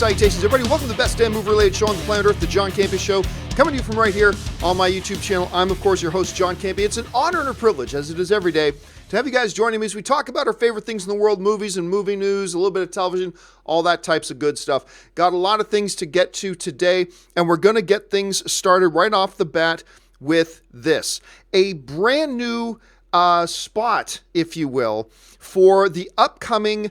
salutations, everybody. Welcome to the best damn movie-related show on the planet Earth, the John Campea Show. Coming to you from right here on my YouTube channel. I'm, of course, your host, John Campea. It's an honor and a privilege, as it is every day, to have you guys joining me as we talk about our favorite things in the world, movies and movie news, a little bit of television, all that types of good stuff. Got a lot of things to get to today, and we're going to get things started right off the bat with this. A brand new spot, if you will, for the upcoming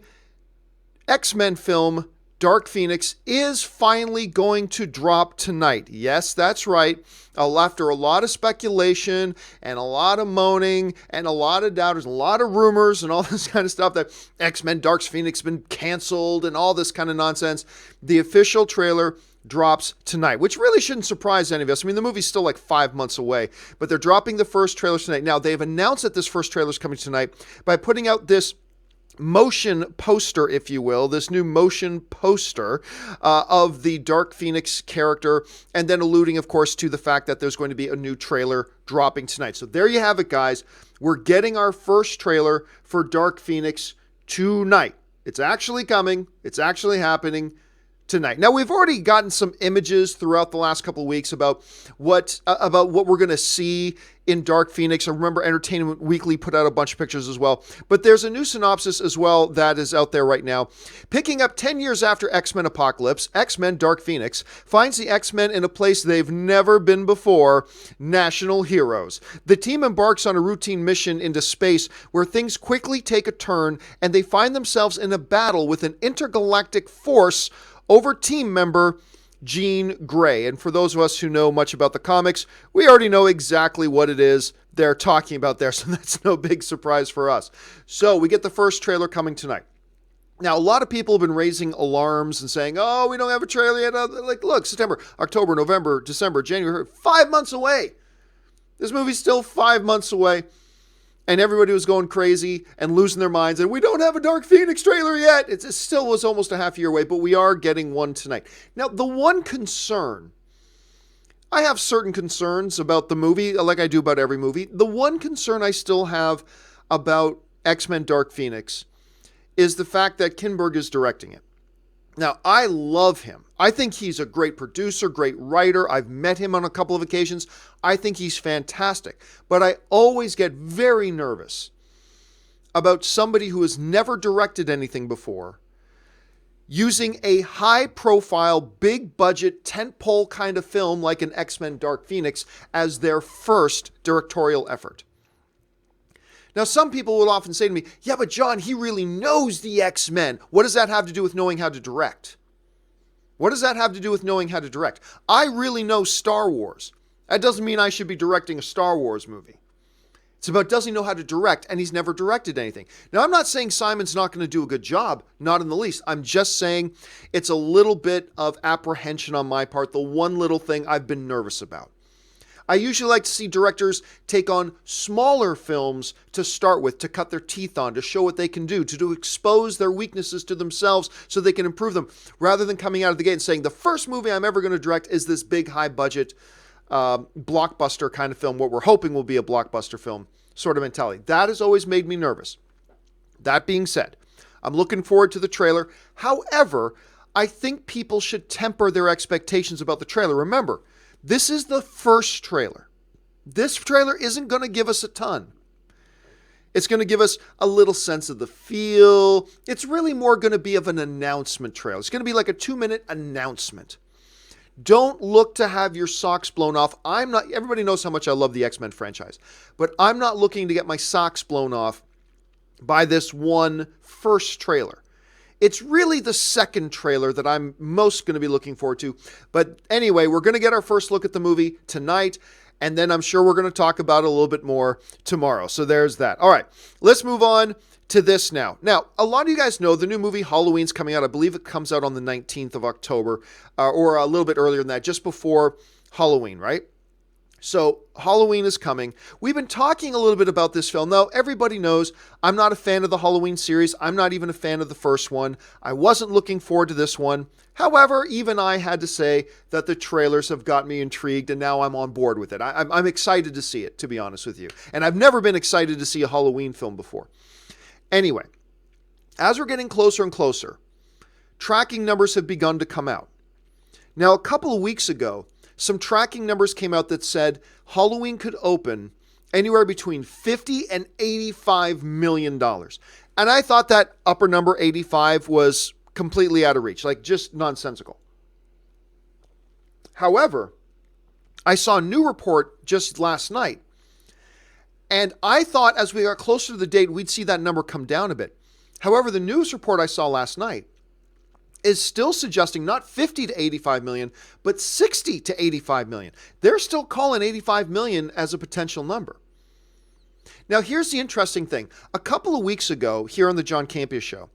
X-Men film Dark Phoenix is finally going to drop tonight. Yes, that's right. After a lot of speculation and a lot of moaning and a lot of doubters, a lot of rumors and all this kind of stuff that X-Men Dark Phoenix has been canceled and all this kind of nonsense, the official trailer drops tonight, which really shouldn't surprise any of us. I mean, the movie's still like 5 months away, but they're dropping the first trailer tonight. Now, they've announced that this first trailer is coming tonight by putting out this motion poster, if you will, this new motion poster of the Dark Phoenix character, and then alluding, of course, to the fact that there's going to be a new trailer dropping tonight. So there you have it, guys. We're getting our first trailer for Dark Phoenix tonight. It's actually coming. It's actually happening tonight. Now, we've already gotten some images throughout the last couple of weeks about what we're going to see in Dark Phoenix. I remember Entertainment Weekly put out a bunch of pictures as well. But there's a new synopsis as well that is out there right now. Picking up 10 years after X-Men Apocalypse, X-Men Dark Phoenix finds the X-Men in a place they've never been before, national heroes. The team embarks on a routine mission into space where things quickly take a turn and they find themselves in a battle with an intergalactic force over team member Jean Grey. And for those of us who know much about the comics, we already know exactly what it is they're talking about there, so that's no big surprise for us. So we get the first trailer coming tonight. Now, a lot of people have been raising alarms and saying, oh, we don't have a trailer yet. Like, look, September, October, November, December, January, 5 months away. This movie's still 5 months away. And everybody was going crazy and losing their minds. And we don't have a Dark Phoenix trailer yet. It still was almost a half year away, but we are getting one tonight. Now, the one concern, I have certain concerns about the movie, like I do about every movie. The one concern I still have about X-Men Dark Phoenix is the fact that Kinberg is directing it. Now, I love him. I think he's a great producer, great writer. I've met him on a couple of occasions. I think he's fantastic. But I always get very nervous about somebody who has never directed anything before using a high-profile, big-budget, tentpole kind of film like an X-Men Dark Phoenix as their first directorial effort. Now, some people will often say to me, yeah, but John, he really knows the X-Men. What does that have to do with knowing how to direct? What does that have to do with knowing how to direct? I really know Star Wars. That doesn't mean I should be directing a Star Wars movie. It's about, does he know how to direct? And he's never directed anything. Now, I'm not saying Simon's not going to do a good job. Not in the least. I'm just saying it's a little bit of apprehension on my part. The one little thing I've been nervous about. I usually like to see directors take on smaller films to start with, to cut their teeth on, to show what they can do, to expose their weaknesses to themselves so they can improve them, rather than coming out of the gate and saying, the first movie I'm ever going to direct is this big, high-budget, blockbuster kind of film, what we're hoping will be a blockbuster film sort of mentality. That has always made me nervous. That being said, I'm looking forward to the trailer. However, I think people should temper their expectations about the trailer. Remember, this is the first trailer. This trailer isn't going to give us a ton. It's going to give us a little sense of the feel. It's really more going to be of an announcement trailer. It's going to be like a 2-minute announcement. Don't look to have your socks blown off. Everybody knows how much I love the X-Men franchise, but I'm not looking to get my socks blown off by this one first trailer. It's really the second trailer that I'm most going to be looking forward to. But anyway, we're going to get our first look at the movie tonight, and then I'm sure we're going to talk about it a little bit more tomorrow. So there's that. All right, let's move on to this now. Now, a lot of you guys know the new movie Halloween's coming out. I believe it comes out on the 19th of October, or a little bit earlier than that, just before Halloween, right? So Halloween is coming. We've been talking a little bit about this film. Now, everybody knows I'm not a fan of the Halloween series. I'm not even a fan of the first one. I wasn't looking forward to this one. However, even I had to say that the trailers have got me intrigued, and now I'm on board with it. I'm excited to see it, to be honest with you. And I've never been excited to see a Halloween film before. Anyway, as we're getting closer and closer tracking numbers have begun to come out. Now, a couple of weeks ago, some tracking numbers came out that said Halloween could open anywhere between $50 and $85 million. And I thought that upper number, 85, was completely out of reach, like just nonsensical. However, I saw a new report just last night, and I thought as we got closer to the date, we'd see that number come down a bit. However, the news report I saw last night is still suggesting not 50 to 85 million, but 60 to 85 million. They're still calling 85 million as a potential number. Now, here's the interesting thing. A couple of weeks ago, here on the John Campea Show,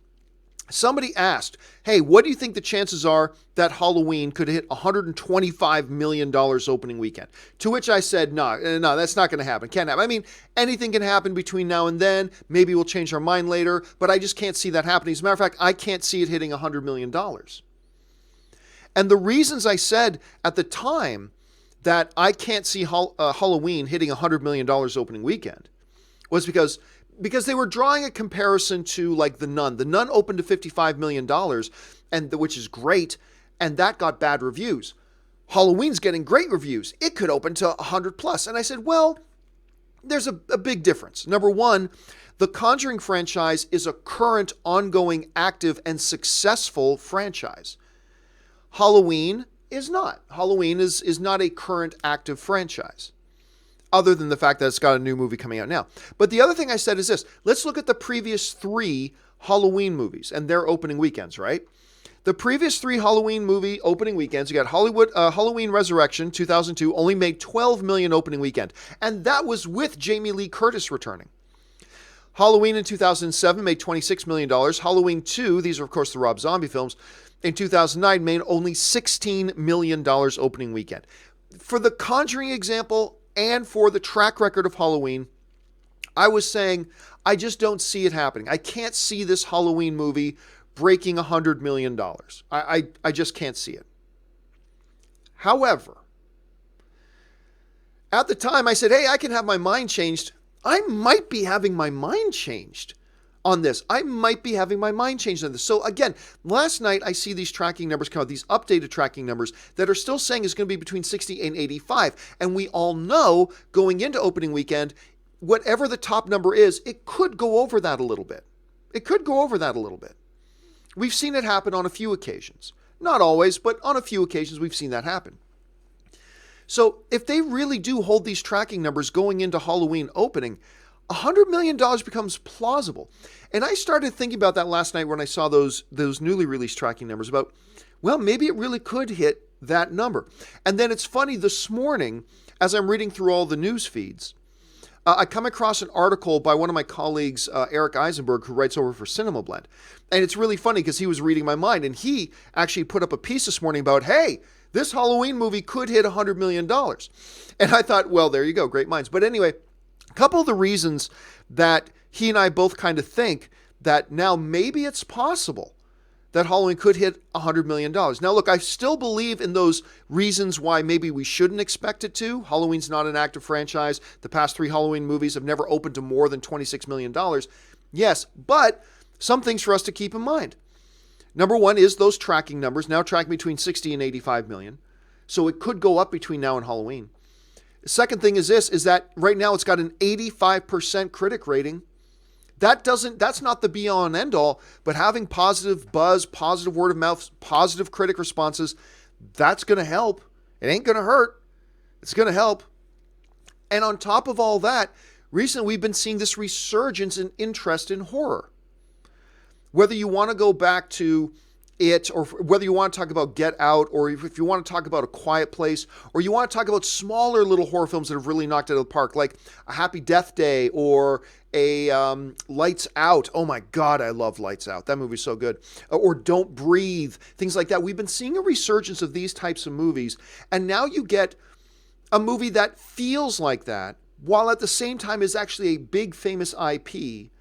somebody asked, hey, what do you think the chances are that Halloween could hit $125 million opening weekend? To which I said, no, that's not going to happen. Can't happen. I mean, anything can happen between now and then. Maybe we'll change our mind later, but I just can't see that happening. As a matter of fact, I can't see it hitting $100 million. And the reasons I said at the time that I can't see Halloween hitting $100 million opening weekend was because they were drawing a comparison to like The Nun. The Nun opened to $55 million, which is great, and that got bad reviews. Halloween's getting great reviews. It could open to 100 plus. And I said, well, there's a big difference. Number one, the Conjuring franchise is a current, ongoing, active, and successful franchise. Halloween is not. Halloween is not a current, active franchise, other than the fact that it's got a new movie coming out now. But the other thing I said is this. Let's look at the previous 3 Halloween movies and their opening weekends, right? The previous 3 Halloween movie opening weekends, you got Halloween Resurrection, 2002, only made $12 million opening weekend. And that was with Jamie Lee Curtis returning. Halloween in 2007 made $26 million. Halloween 2, these are of course the Rob Zombie films, in 2009 made only $16 million opening weekend. For the Conjuring example, and for the track record of Halloween, I was saying, I just don't see it happening. I can't see this Halloween movie breaking $100 million. I just can't see it. However, at the time I said, hey, I can have my mind changed. I might be having my mind changed on this. I might be having my mind changed on this. So again, last night I see these tracking numbers come out, these updated tracking numbers that are still saying it's going to be between 60 and 85. And we all know going into opening weekend, whatever the top number is, it could go over that a little bit. It could go over that a little bit. We've seen it happen on a few occasions. Not always, but on a few occasions we've seen that happen. So if they really do hold these tracking numbers going into Halloween opening, $100 million becomes plausible. And I started thinking about that last night when I saw those newly released tracking numbers about, well, maybe it really could hit that number. And then it's funny, this morning, as I'm reading through all the news feeds, I come across an article by one of my colleagues, Eric Eisenberg, who writes over for Cinema Blend. And it's really funny because he was reading my mind, and he actually put up a piece this morning about, hey, this Halloween movie could hit $100 million. And I thought, well, there you go, great minds. But anyway, a couple of the reasons that he and I both kind of think that now maybe it's possible that Halloween could hit $100 million. Now, look, I still believe in those reasons why maybe we shouldn't expect it to. Halloween's not an active franchise. The past 3 Halloween movies have never opened to more than $26 million. Yes, but some things for us to keep in mind. Number one is those tracking numbers, now tracking between 60 and 85 million. So it could go up between now and Halloween. The second thing is this, is that right now it's got an 85% critic rating. That's not the be all and end all, but having positive buzz, positive word of mouth, positive critic responses, that's going to help. It ain't going to hurt. It's going to help. And on top of all that, recently we've been seeing this resurgence in interest in horror. Whether you want to go back to it, or whether you want to talk about Get Out, or if you want to talk about A Quiet Place, or you want to talk about smaller little horror films that have really knocked it out of the park, like A Happy Death Day or a Lights Out. Oh my God, I love Lights Out. That movie's so good. Or Don't Breathe, things like that. We've been seeing a resurgence of these types of movies, and now you get a movie that feels like that, while at the same time is actually a big famous IP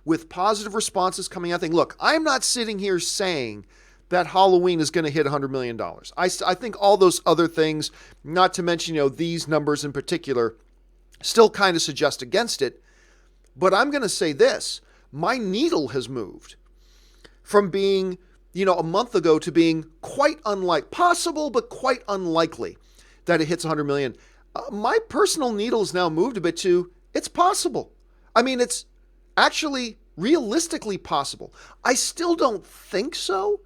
with positive responses coming out. Look, I'm not sitting here saying that Halloween is going to hit $100 million. I think all those other things, not to mention, these numbers in particular, still kind of suggest against it. But I'm going to say this, my needle has moved from being a month ago to being quite possible, but quite unlikely that it hits 100 million. My personal needle has now moved a bit to it's possible. I mean, it's actually realistically possible. I still don't think so.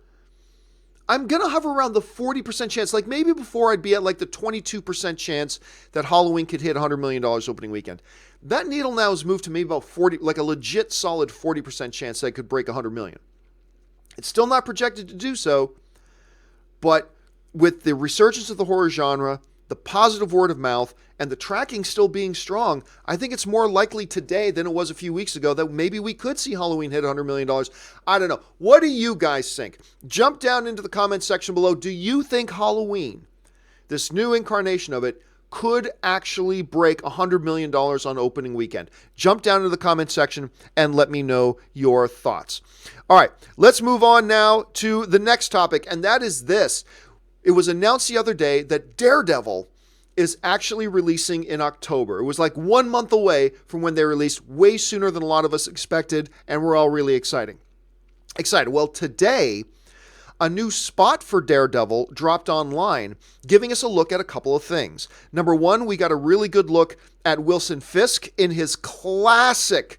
I'm going to hover around the 40% chance. Like maybe before I'd be at like the 22% chance that Halloween could hit $100 million opening weekend. That needle now has moved to maybe about 40, like a legit solid 40% chance that it could break 100 million. It's still not projected to do so, but with the resurgence of the horror genre, the positive word of mouth, and the tracking still being strong, I think it's more likely today than it was a few weeks ago that maybe we could see Halloween hit $100 million. I don't know. What do you guys think? Jump down into the comment section below. Do you think Halloween, this new incarnation of it, could actually break $100 million on opening weekend? Jump down into the comment section and let me know your thoughts. All right, let's move on now to the next topic, and that is this. It was announced the other day that Daredevil is actually releasing in October. It was like 1 month away from when they released, way sooner than a lot of us expected, and we're all really excited. Well, today, a new spot for Daredevil dropped online, giving us a look at a couple of things. Number one, we got a really good look at Wilson Fisk in his classic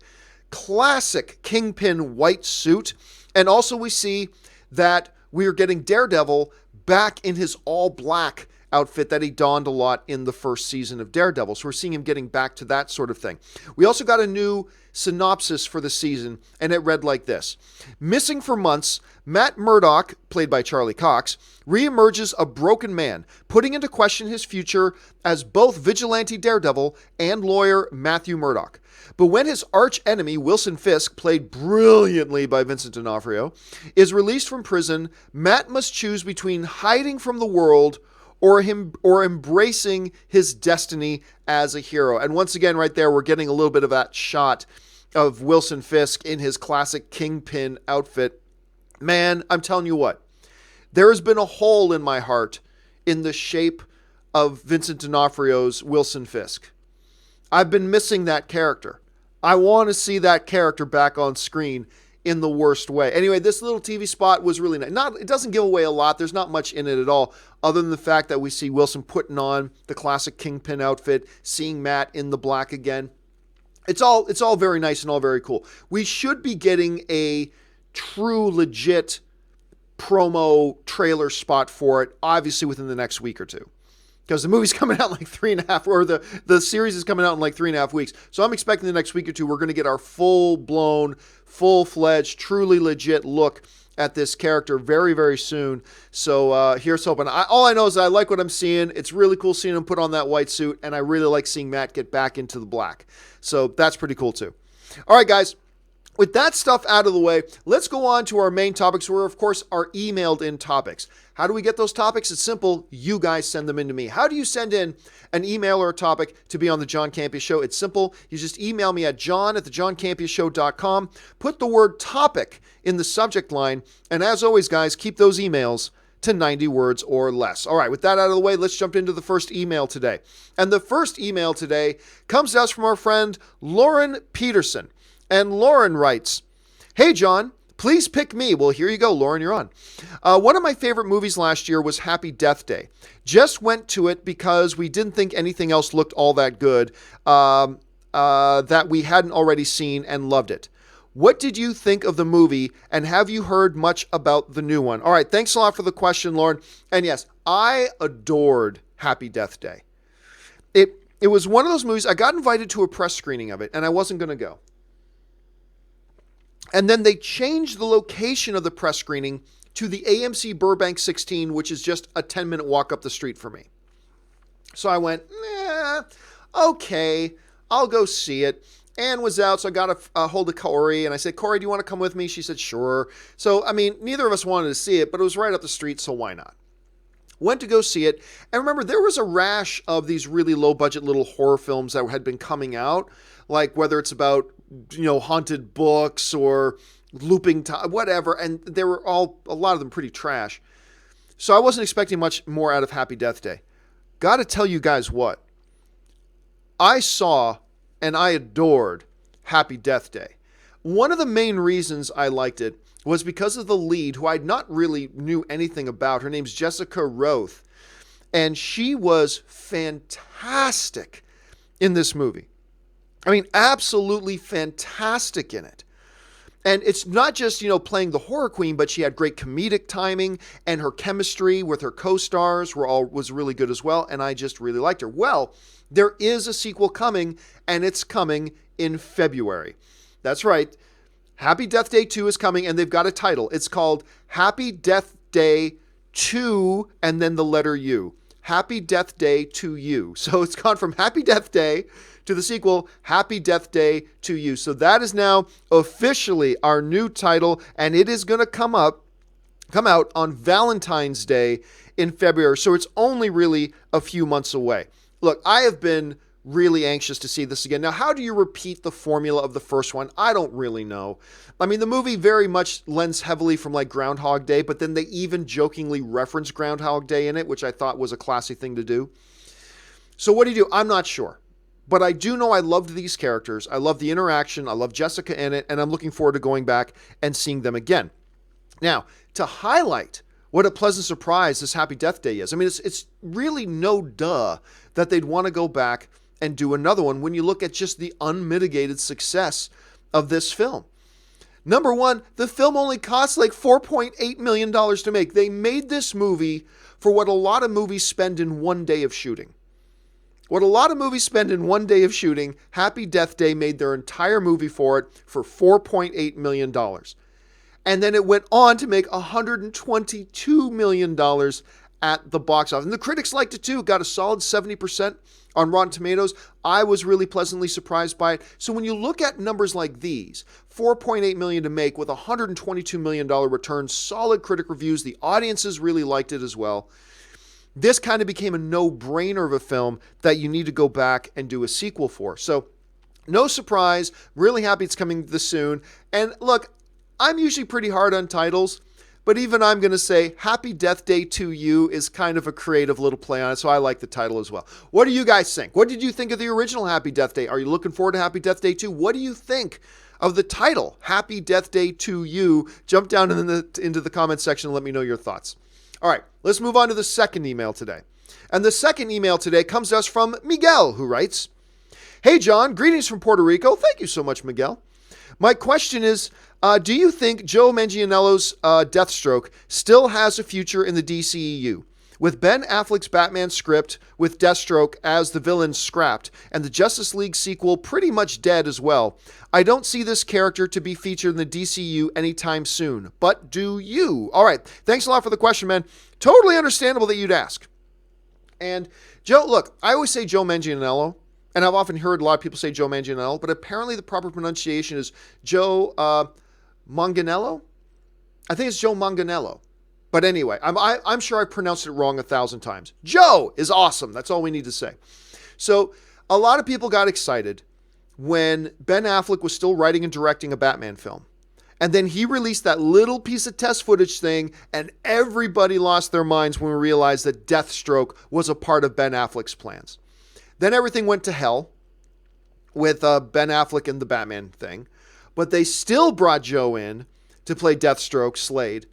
Kingpin white suit. And also we see that we are getting Daredevil back in his all black outfit that he donned a lot in the first season of Daredevil. So we're seeing him getting back to that sort of thing. We also got a new synopsis for the season, and it read like this. Missing for months, Matt Murdock, played by Charlie Cox, reemerges a broken man, putting into question his future as both vigilante Daredevil and lawyer Matthew Murdock. But when his arch enemy, Wilson Fisk, played brilliantly by Vincent D'Onofrio, is released from prison, Matt must choose between hiding from the world or embracing his destiny as a hero. And once again, right there, we're getting a little bit of that shot of Wilson Fisk in his classic Kingpin outfit. Man, I'm telling you what, there has been a hole in my heart in the shape of Vincent D'Onofrio's Wilson Fisk. I've been missing that character. I want to see that character back on screen in the worst way. Anyway, this little TV spot was really nice. It doesn't give away a lot. There's not much in it at all, other than the fact that we see Wilson putting on the classic Kingpin outfit, seeing Matt in the black again. It's all very nice and all very cool. We should be getting a true, legit promo trailer spot for it, obviously within the next week or two. Because the movie's coming out in like 3.5, or the series is coming out in like 3.5 weeks. So I'm expecting the next week or two, we're going to get our full-blown, full-fledged, truly legit look at this character very, very soon. So here's hoping. All I know is that I like what I'm seeing. It's really cool seeing him put on that white suit, and I really like seeing Matt get back into the black. So that's pretty cool too. All right, guys. With that stuff out of the way, let's go on to our main topics, where, of course, are emailed in topics. How do we get those topics? It's simple. You guys send them in to me. How do you send in an email or a topic to be on the John Campea Show? It's simple. You just email me at john@thejohncampeashow.com. Put the word topic in the subject line. And as always, guys, keep those emails to 90 words or less. All right, with that out of the way, let's jump into the first email today. And the first email today comes to us from our friend Lauren Peterson. And Lauren writes, "Hey, John, please pick me." Well, here you go, Lauren, you're on. One of my favorite movies last year was Happy Death Day. Just went to it because we didn't think anything else looked all that good that we hadn't already seen, and loved it. What did you think of the movie, and have you heard much about the new one? All right, thanks a lot for the question, Lauren. And yes, I adored Happy Death Day. It was one of those movies, I got invited to a press screening of it, and I wasn't going to go. And then they changed the location of the press screening to the AMC Burbank 16, which is just a 10-minute walk up the street for me. So I went, okay, I'll go see it. Anne was out, so I got a hold of Corey, and I said, Corey, do you want to come with me? She said, sure. So, I mean, neither of us wanted to see it, but it was right up the street, so why not? Went to go see it, and remember, there was a rash of these really low-budget little horror films that had been coming out, like whether it's about, haunted books or looping time, whatever, and they were a lot of them pretty trash. So I wasn't expecting much more out of Happy Death Day. Got to tell you guys what. I saw and I adored Happy Death Day. One of the main reasons I liked it was because of the lead, who I not really knew anything about. Her name's Jessica Roth, and she was fantastic in this movie. I mean, absolutely fantastic in it. And it's not just, playing the horror queen, but she had great comedic timing, and her chemistry with her co-stars was really good as well, and I just really liked her. Well, there is a sequel coming, and it's coming in February. That's right. Happy Death Day 2 is coming, and they've got a title. It's called Happy Death Day 2, and then the letter U. Happy Death Day to You. So it's gone from Happy Death Day to the sequel, Happy Death Day to You. So that is now officially our new title, and it is going to come out on Valentine's Day in February. So it's only really a few months away. Look, I have been really anxious to see this again. Now, how do you repeat the formula of the first one? I don't really know. I mean, the movie very much lends heavily from like Groundhog Day, but then they even jokingly reference Groundhog Day in it, which I thought was a classy thing to do. So what do you do? I'm not sure. But I do know I loved these characters. I love the interaction. I love Jessica in it, and I'm looking forward to going back and seeing them again. Now, to highlight what a pleasant surprise this Happy Death Day is. I mean, it's really no duh that they'd want to go back and do another one when you look at just the unmitigated success of this film. Number one, the film only cost like $4.8 million to make. They made this movie for what a lot of movies spend in one day of shooting. What a lot of movies spend in one day of shooting, Happy Death Day made their entire movie for it for $4.8 million. And then it went on to make $122 million at the box office. And the critics liked it too. It got a solid 70% on Rotten Tomatoes. I was really pleasantly surprised by it. So when you look at numbers like these, $4.8 million to make with $122 million return, solid critic reviews, the audiences really liked it as well. This kind of became a no-brainer of a film that you need to go back and do a sequel for. So no surprise, really happy it's coming this soon. And look, I'm usually pretty hard on titles, but even I'm going to say Happy Death Day to You is kind of a creative little play on it, so I like the title as well. What do you guys think? What did you think of the original Happy Death Day? Are you looking forward to Happy Death Day 2? What do you think of the title, Happy Death Day to You? Jump down into the comments section and let me know your thoughts. All right, let's move on to the second email today. And the second email today comes to us from Miguel, who writes, Hey, John, greetings from Puerto Rico. Thank you so much, Miguel. My question is, do you think Joe Manganiello's Deathstroke still has a future in the DCEU? With Ben Affleck's Batman script with Deathstroke as the villain scrapped and the Justice League sequel pretty much dead as well, I don't see this character to be featured in the DCEU anytime soon. But do you? All right. Thanks a lot for the question, man. Totally understandable that you'd ask. And Joe, look, I always say Joe Manganiello, and I've often heard a lot of people say Joe Manganiello, but apparently the proper pronunciation is Joe Manganiello. I think it's Joe Manganiello. But anyway, I'm sure I pronounced it wrong 1,000 times. Joe is awesome. That's all we need to say. So a lot of people got excited when Ben Affleck was still writing and directing a Batman film. And then he released that little piece of test footage thing, and everybody lost their minds when we realized that Deathstroke was a part of Ben Affleck's plans. Then everything went to hell with Ben Affleck and the Batman thing. But they still brought Joe in to play Deathstroke, Slade,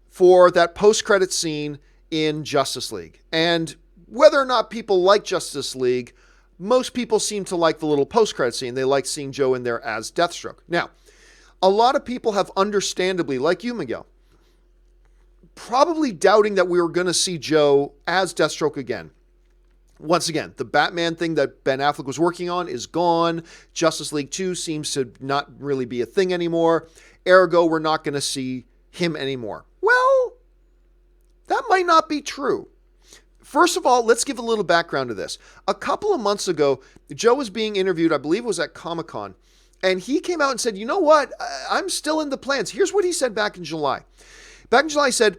for that post-credit scene in Justice League. And whether or not people like Justice League, most people seem to like the little post-credit scene. They like seeing Joe in there as Deathstroke. Now, a lot of people have understandably, like you, Miguel, probably doubting that we were going to see Joe as Deathstroke again. Once again, the Batman thing that Ben Affleck was working on is gone. Justice League 2 seems to not really be a thing anymore. Ergo, we're not going to see him anymore. Well, that might not be true. First of all, let's give a little background to this. A couple of months ago, Joe was being interviewed, I believe it was at Comic-Con, and he came out and said, you know what, I'm still in the plans. Here's what he said back in July. Back in July, he said,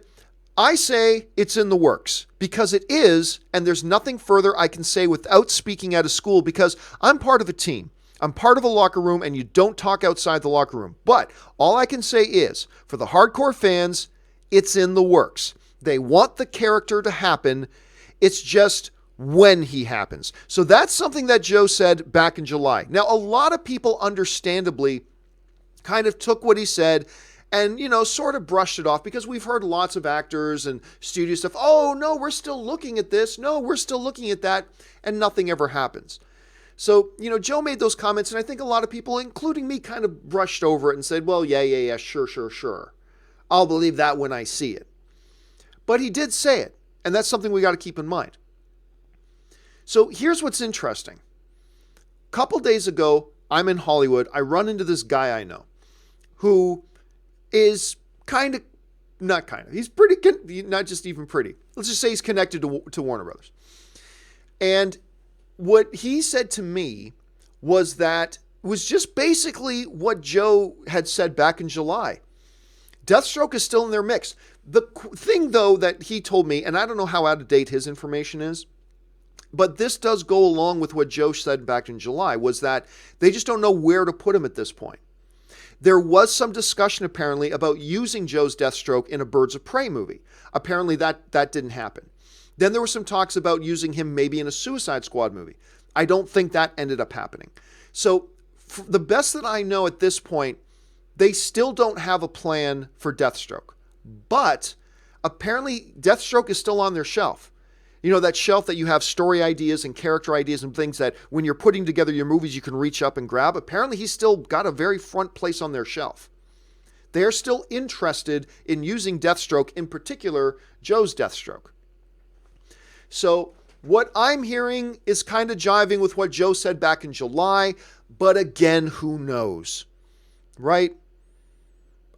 I say it's in the works because it is, and there's nothing further I can say without speaking out of school because I'm part of a team. I'm part of a locker room, and you don't talk outside the locker room. But all I can say is, for the hardcore fans, it's in the works. They want the character to happen. It's just when he happens. So that's something that Joe said back in July. Now, a lot of people understandably kind of took what he said and, sort of brushed it off because we've heard lots of actors and studio stuff. Oh, no, we're still looking at this. No, we're still looking at that. And nothing ever happens. So, Joe made those comments, and I think a lot of people, including me, kind of brushed over it and said, well, yeah, sure. I'll believe that when I see it. But he did say it, and that's something we got to keep in mind. So here's what's interesting. A couple days ago, I'm in Hollywood. I run into this guy I know who is he's pretty, not just even pretty. Let's just say he's connected to Warner Brothers. And what he said to me was just basically what Joe had said back in July. Deathstroke is still in their mix. The thing, though, that he told me, and I don't know how out of date his information is, but this does go along with what Joe said back in July, was that they just don't know where to put him at this point. There was some discussion, apparently, about using Joe's Deathstroke in a Birds of Prey movie. Apparently, that didn't happen. Then there were some talks about using him maybe in a Suicide Squad movie. I don't think that ended up happening. So, the best that I know at this point, they still don't have a plan for Deathstroke. But apparently, Deathstroke is still on their shelf. That shelf that you have story ideas and character ideas and things that when you're putting together your movies, you can reach up and grab. Apparently, he's still got a very front place on their shelf. They're still interested in using Deathstroke, in particular, Joe's Deathstroke. So what I'm hearing is kind of jiving with what Joe said back in July, but again, who knows, right?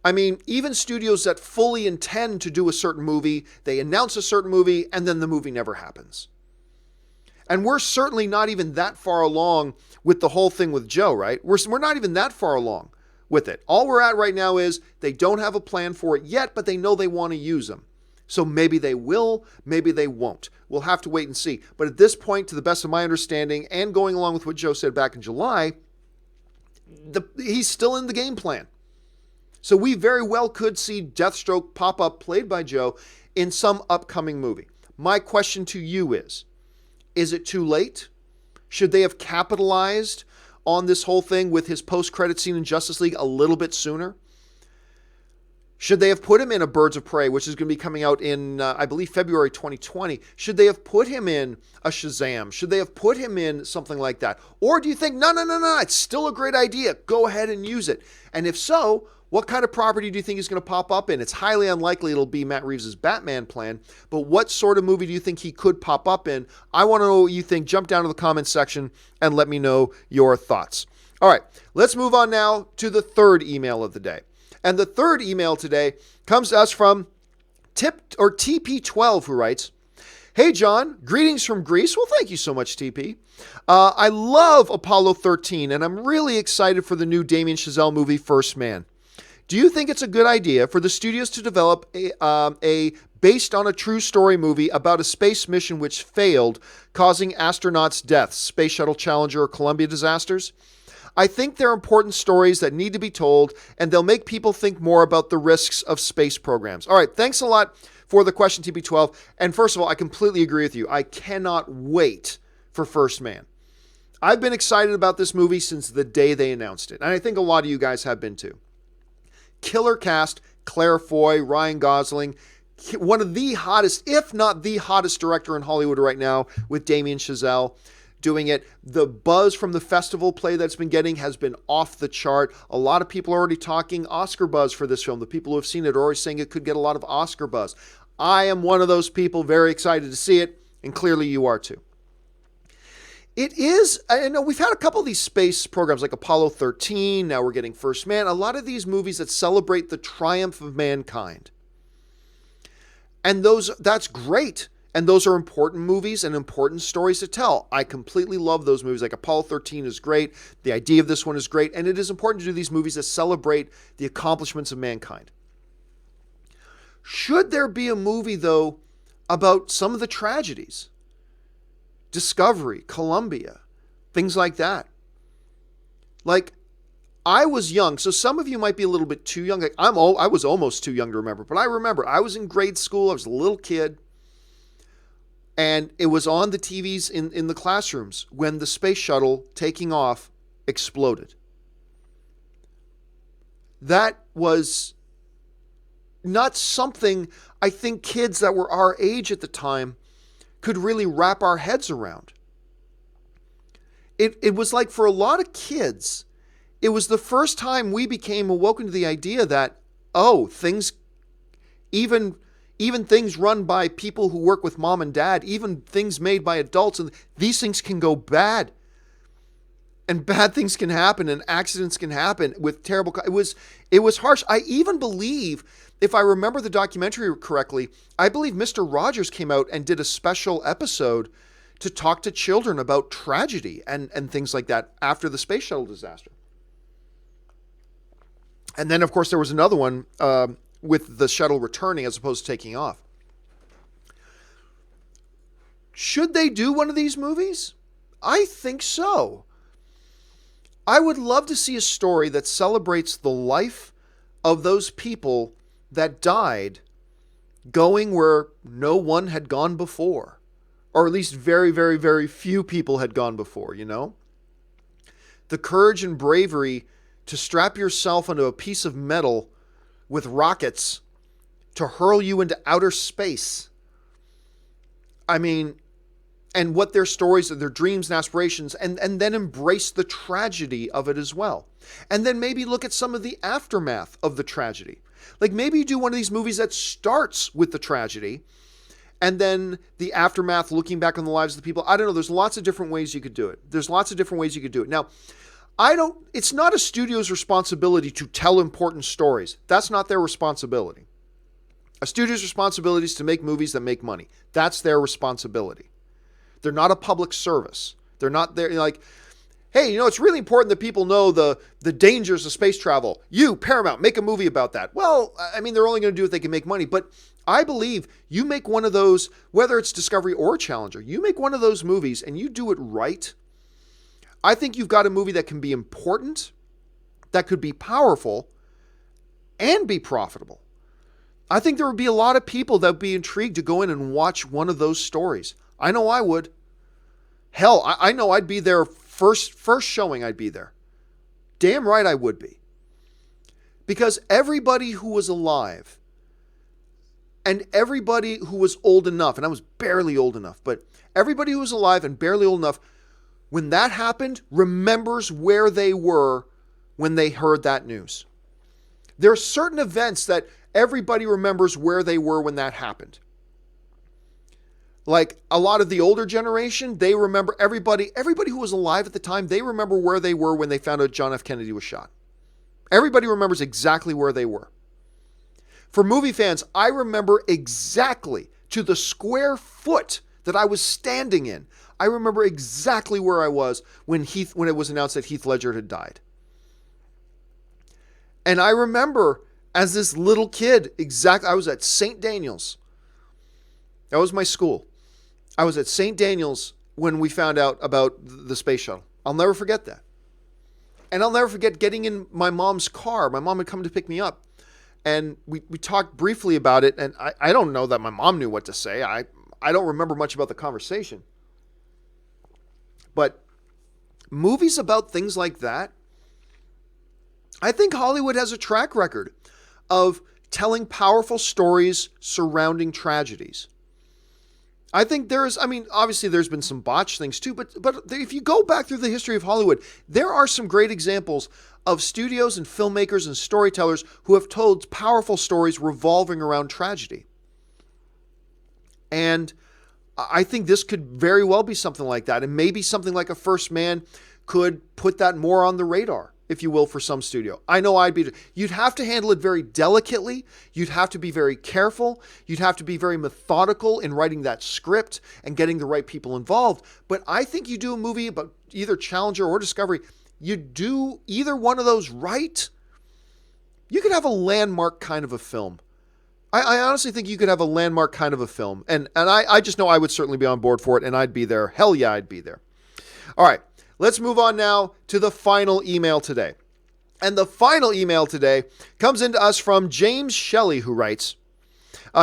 I mean, even studios that fully intend to do a certain movie, they announce a certain movie, and then the movie never happens. And we're certainly not even that far along with the whole thing with Joe, right? We're not even that far along with it. All we're at right now is they don't have a plan for it yet, but they know they want to use them. So maybe they will, maybe they won't. We'll have to wait and see. But at this point, to the best of my understanding, and going along with what Joe said back in July, he's still in the game plan. So we very well could see Deathstroke pop up, played by Joe, in some upcoming movie. My question to you is it too late? Should they have capitalized on this whole thing with his post-credit scene in Justice League a little bit sooner? Should they have put him in a Birds of Prey, which is going to be coming out in, I believe, February 2020? Should they have put him in a Shazam? Should they have put him in something like that? Or do you think, no, it's still a great idea. Go ahead and use it. And if so, what kind of property do you think he's going to pop up in? It's highly unlikely it'll be Matt Reeves' Batman plan, but what sort of movie do you think he could pop up in? I want to know what you think. Jump down to the comments section and let me know your thoughts. All right, let's move on now to the third email of the day. And the third email today comes to us from TP12, who writes, "Hey, John, greetings from Greece." Well, thank you so much, TP. I love Apollo 13, and I'm really excited for the new Damien Chazelle movie, First Man. Do you think it's a good idea for the studios to develop a based on a true story movie about a space mission which failed, causing astronauts' deaths, Space Shuttle Challenger or Columbia disasters? I think they're important stories that need to be told, and they'll make people think more about the risks of space programs. All right, thanks a lot for the question, TP12. And first of all, I completely agree with you. I cannot wait for First Man. I've been excited about this movie since the day they announced it, and I think a lot of you guys have been too. Killer cast, Claire Foy, Ryan Gosling, one of the hottest, if not the hottest director in Hollywood right now with Damien Chazelle doing it. The buzz from the festival play that's been getting has been off the chart. A lot of people are already talking Oscar buzz for this film. The people who have seen it are already saying it could get a lot of Oscar buzz. I am one of those people, very excited to see it, and clearly you are too. It is, I know we've had a couple of these space programs like Apollo 13, now we're getting First Man, a lot of these movies that celebrate the triumph of mankind. And that's great. And those are important movies and important stories to tell. I completely love those movies. Like Apollo 13 is great. The idea of this one is great. And it is important to do these movies that celebrate the accomplishments of mankind. Should there be a movie, though, about some of the tragedies? Discovery, Columbia, things like that. Like, I was young, so some of you might be a little bit too young. Like, I was almost too young to remember, but I remember I was in grade school. I was a little kid. And it was on the TVs in the classrooms when the space shuttle taking off exploded. That was not something I think kids that were our age at the time could really wrap our heads around. It was like for a lot of kids, it was the first time we became awoken to the idea that, oh, things, even things run by people who work with mom and dad, even things made by adults, and these things can go bad. And bad things can happen, and accidents can happen with terrible. It was harsh. I even believe, if I remember the documentary correctly, I believe Mr. Rogers came out and did a special episode to talk to children about tragedy and things like that after the space shuttle disaster. And then, of course, there was another one with the shuttle returning as opposed to taking off. Should they do one of these movies? I think so. I would love to see a story that celebrates the life of those people that died going where no one had gone before. Or at least very, very, very few people had gone before, you know? The courage and bravery to strap yourself onto a piece of metal with rockets to hurl you into outer space. I mean, and what their stories, their dreams and aspirations, and then embrace the tragedy of it as well. And then maybe look at some of the aftermath of the tragedy. Like maybe you do one of these movies that starts with the tragedy, and then the aftermath, looking back on the lives of the people. I don't know. There's lots of different ways you could do it. Now, it's not a studio's responsibility to tell important stories. That's not their responsibility. A studio's responsibility is to make movies that make money. That's their responsibility. They're not a public service. They're not there like, hey, it's really important that people know the dangers of space travel. You, Paramount, make a movie about that. Well, I mean, they're only going to do if they can make money. But I believe you make one of those, whether it's Discovery or Challenger, you make one of those movies and you do it right. I think you've got a movie that can be important, that could be powerful, and be profitable. I think there would be a lot of people that would be intrigued to go in and watch one of those stories. I know I would. Hell, I know I'd be there first showing. I'd be there. Damn right I would be. Because everybody who was alive and everybody who was old enough, and I was barely old enough, but everybody who was alive and barely old enough, when that happened, remembers where they were when they heard that news. There are certain events that everybody remembers where they were when that happened. Like a lot of the older generation, they remember everybody who was alive at the time, they remember where they were when they found out John F. Kennedy was shot. Everybody remembers exactly where they were. For movie fans, I remember exactly to the square foot that I was standing in. I remember exactly where I was when it was announced that Heath Ledger had died. And I remember as this little kid, I was at St. Daniel's. That was my school. I was at St. Daniel's when we found out about the space shuttle. I'll never forget that. And I'll never forget getting in my mom's car. My mom had come to pick me up. And we talked briefly about it. And I don't know that my mom knew what to say. I don't remember much about the conversation. But movies about things like that, I think Hollywood has a track record of telling powerful stories surrounding tragedies. I think obviously there's been some botched things too, but if you go back through the history of Hollywood, there are some great examples of studios and filmmakers and storytellers who have told powerful stories revolving around tragedy. And I think this could very well be something like that. And maybe something like A First Man could put that more on the radar, if you will, for some studio. I know you'd have to handle it very delicately. You'd have to be very careful. You'd have to be very methodical in writing that script and getting the right people involved. But I think you do a movie about either Challenger or Discovery, you do either one of those right, you could have a landmark kind of a film. I honestly think you could have a landmark kind of a film. And I just know I would certainly be on board for it, and I'd be there. Hell yeah, I'd be there. All right. Let's move on now to the final email today. And the final email today comes into us from James Shelley, who writes,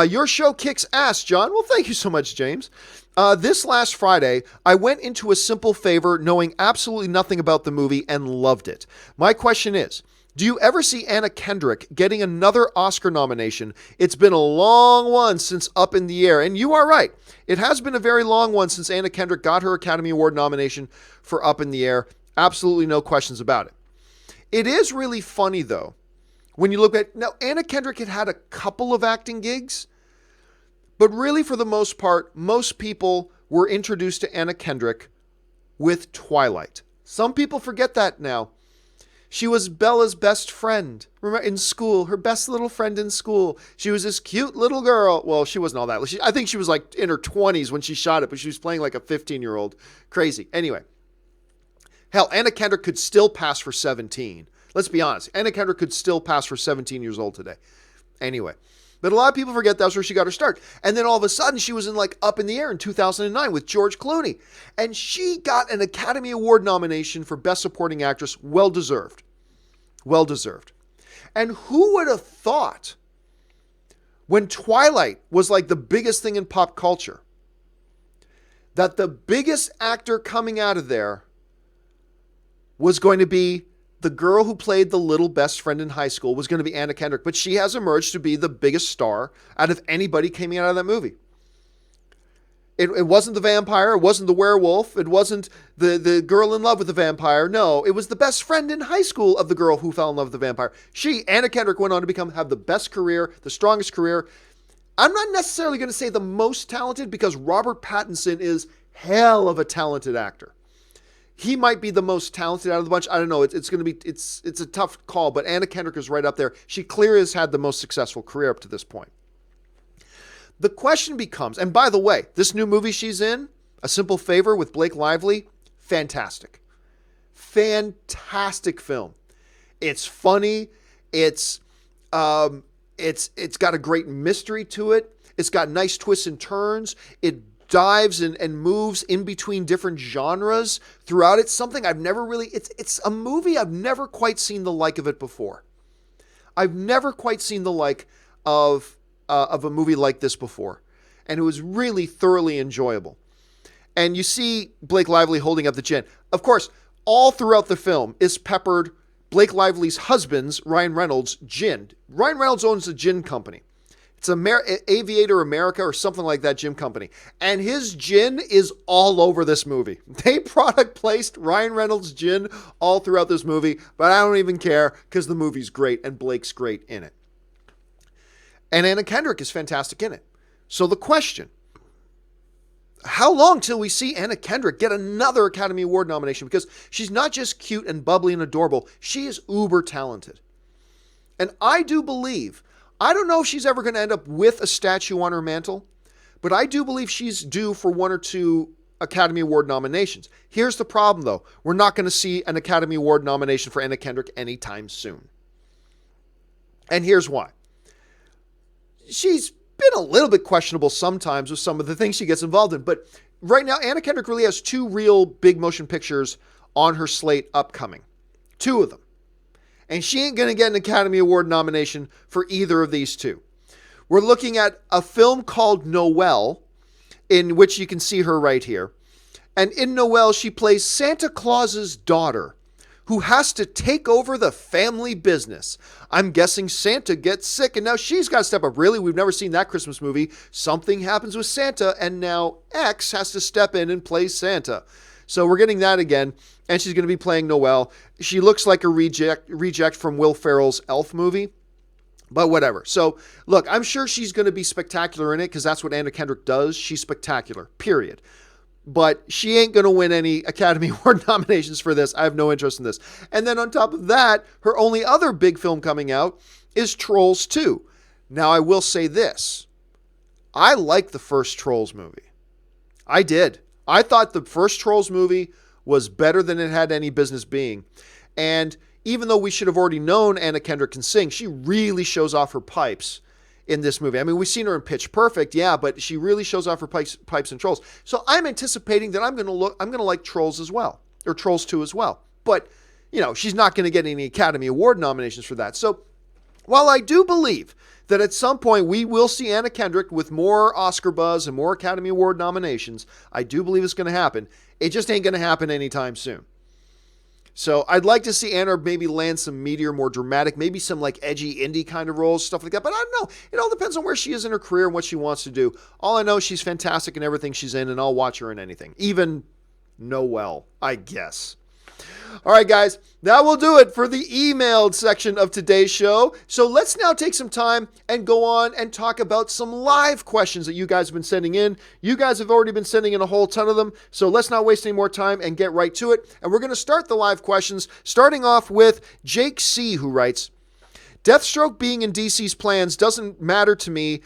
your show kicks ass, John. Well, thank you so much, James. This last Friday, I went into a simple favor knowing absolutely nothing about the movie and loved it. My question is, Do you ever see Anna Kendrick getting another Oscar nomination? It's been a long one since Up in the Air. And you are right. It has been a very long one since Anna Kendrick got her Academy Award nomination for Up in the Air. Absolutely no questions about it. It is really funny, though, when you look at... Now, Anna Kendrick had a couple of acting gigs, but really, for the most part, most people were introduced to Anna Kendrick with Twilight. Some people forget that now. She was Bella's best friend. Remember, in school, her best little friend in school. She was this cute little girl. Well, she wasn't all that. I think she was like in her 20s when she shot it, but she was playing like a 15-year-old. Crazy. Anyway. Hell, Anna Kendrick could still pass for 17. Let's be honest. Anna Kendrick could still pass for 17 years old today. Anyway. But a lot of people forget that's where she got her start. And then all of a sudden, she was in like Up in the Air in 2009 with George Clooney. And she got an Academy Award nomination for Best Supporting Actress. Well deserved. Well deserved. And who would have thought, when Twilight was like the biggest thing in pop culture, that the biggest actor coming out of there was going to be the girl who played the little best friend in high school, was going to be Anna Kendrick. But she has emerged to be the biggest star out of anybody coming out of that movie. It wasn't the vampire. It wasn't the werewolf. It wasn't the girl in love with the vampire. No, it was the best friend in high school of the girl who fell in love with the vampire. Anna Kendrick, went on to have the best career, the strongest career. I'm not necessarily going to say the most talented, because Robert Pattinson is hell of a talented actor. He might be the most talented out of the bunch. I don't know. It's a tough call, but Anna Kendrick is right up there. She clearly has had the most successful career up to this point. The question becomes, and by the way, this new movie she's in, A Simple Favor with Blake Lively, fantastic. Fantastic film. It's funny. It's got a great mystery to it. It's got nice twists and turns. It dives and moves in between different genres throughout. It's something I've never really, it's a movie I've never quite seen the like of it before. I've never quite seen the like of a movie like this before. And it was really thoroughly enjoyable. And you see Blake Lively holding up the gin. Of course, all throughout the film is peppered Blake Lively's husband's, Ryan Reynolds, gin. Ryan Reynolds owns a gin company. It's Aviator America or something like that gin company. And his gin is all over this movie. They product placed Ryan Reynolds' gin all throughout this movie, but I don't even care because the movie's great and Blake's great in it. And Anna Kendrick is fantastic in it. So the question, how long till we see Anna Kendrick get another Academy Award nomination? Because she's not just cute and bubbly and adorable. She is uber talented. And I do believe, I don't know if she's ever going to end up with a statue on her mantle, but I do believe she's due for one or two Academy Award nominations. Here's the problem, though. We're not going to see an Academy Award nomination for Anna Kendrick anytime soon. And here's why. She's been a little bit questionable sometimes with some of the things she gets involved in, but right now, Anna Kendrick really has two real big motion pictures on her slate upcoming. Two of them. And she ain't going to get an Academy Award nomination for either of these two. We're looking at a film called Noelle, in which you can see her right here. And in Noelle, she plays Santa Claus's daughter, who has to take over the family business. I'm guessing Santa gets sick, and now she's got to step up. Really, we've never seen that Christmas movie. Something happens with Santa, and now X has to step in and play Santa. So we're getting that again, and she's going to be playing Noelle. She looks like a reject from Will Ferrell's Elf movie, but whatever. So look, I'm sure she's going to be spectacular in it because that's what Anna Kendrick does. She's spectacular, period. But she ain't going to win any Academy Award nominations for this. I have no interest in this. And then on top of that, her only other big film coming out is Trolls 2. Now, I will say this. I liked the first Trolls movie. I did. I thought the first Trolls movie was better than it had any business being. And even though we should have already known Anna Kendrick can sing, she really shows off her pipes in this movie. I mean, we've seen her in Pitch Perfect, yeah, but she really shows off her pipes in Trolls. So I'm anticipating that I'm going to like Trolls as well, or Trolls 2 as well. But, you know, she's not going to get any Academy Award nominations for that. So while I do believe that at some point we will see Anna Kendrick with more Oscar buzz and more Academy Award nominations, I do believe it's going to happen. It just ain't going to happen anytime soon. So I'd like to see Anna maybe land some meatier, more dramatic, maybe some like edgy indie kind of roles, stuff like that. But I don't know. It all depends on where she is in her career and what she wants to do. All I know, she's fantastic in everything she's in, and I'll watch her in anything. Even Noelle, I guess. All right, guys, that will do it for the emailed section of today's show. So let's now take some time and go on and talk about some live questions that you guys have been sending in. You guys have already been sending in a whole ton of them, so let's not waste any more time and get right to it. And we're going to start the live questions, starting off with Jake C., who writes, Deathstroke being in DC's plans doesn't matter to me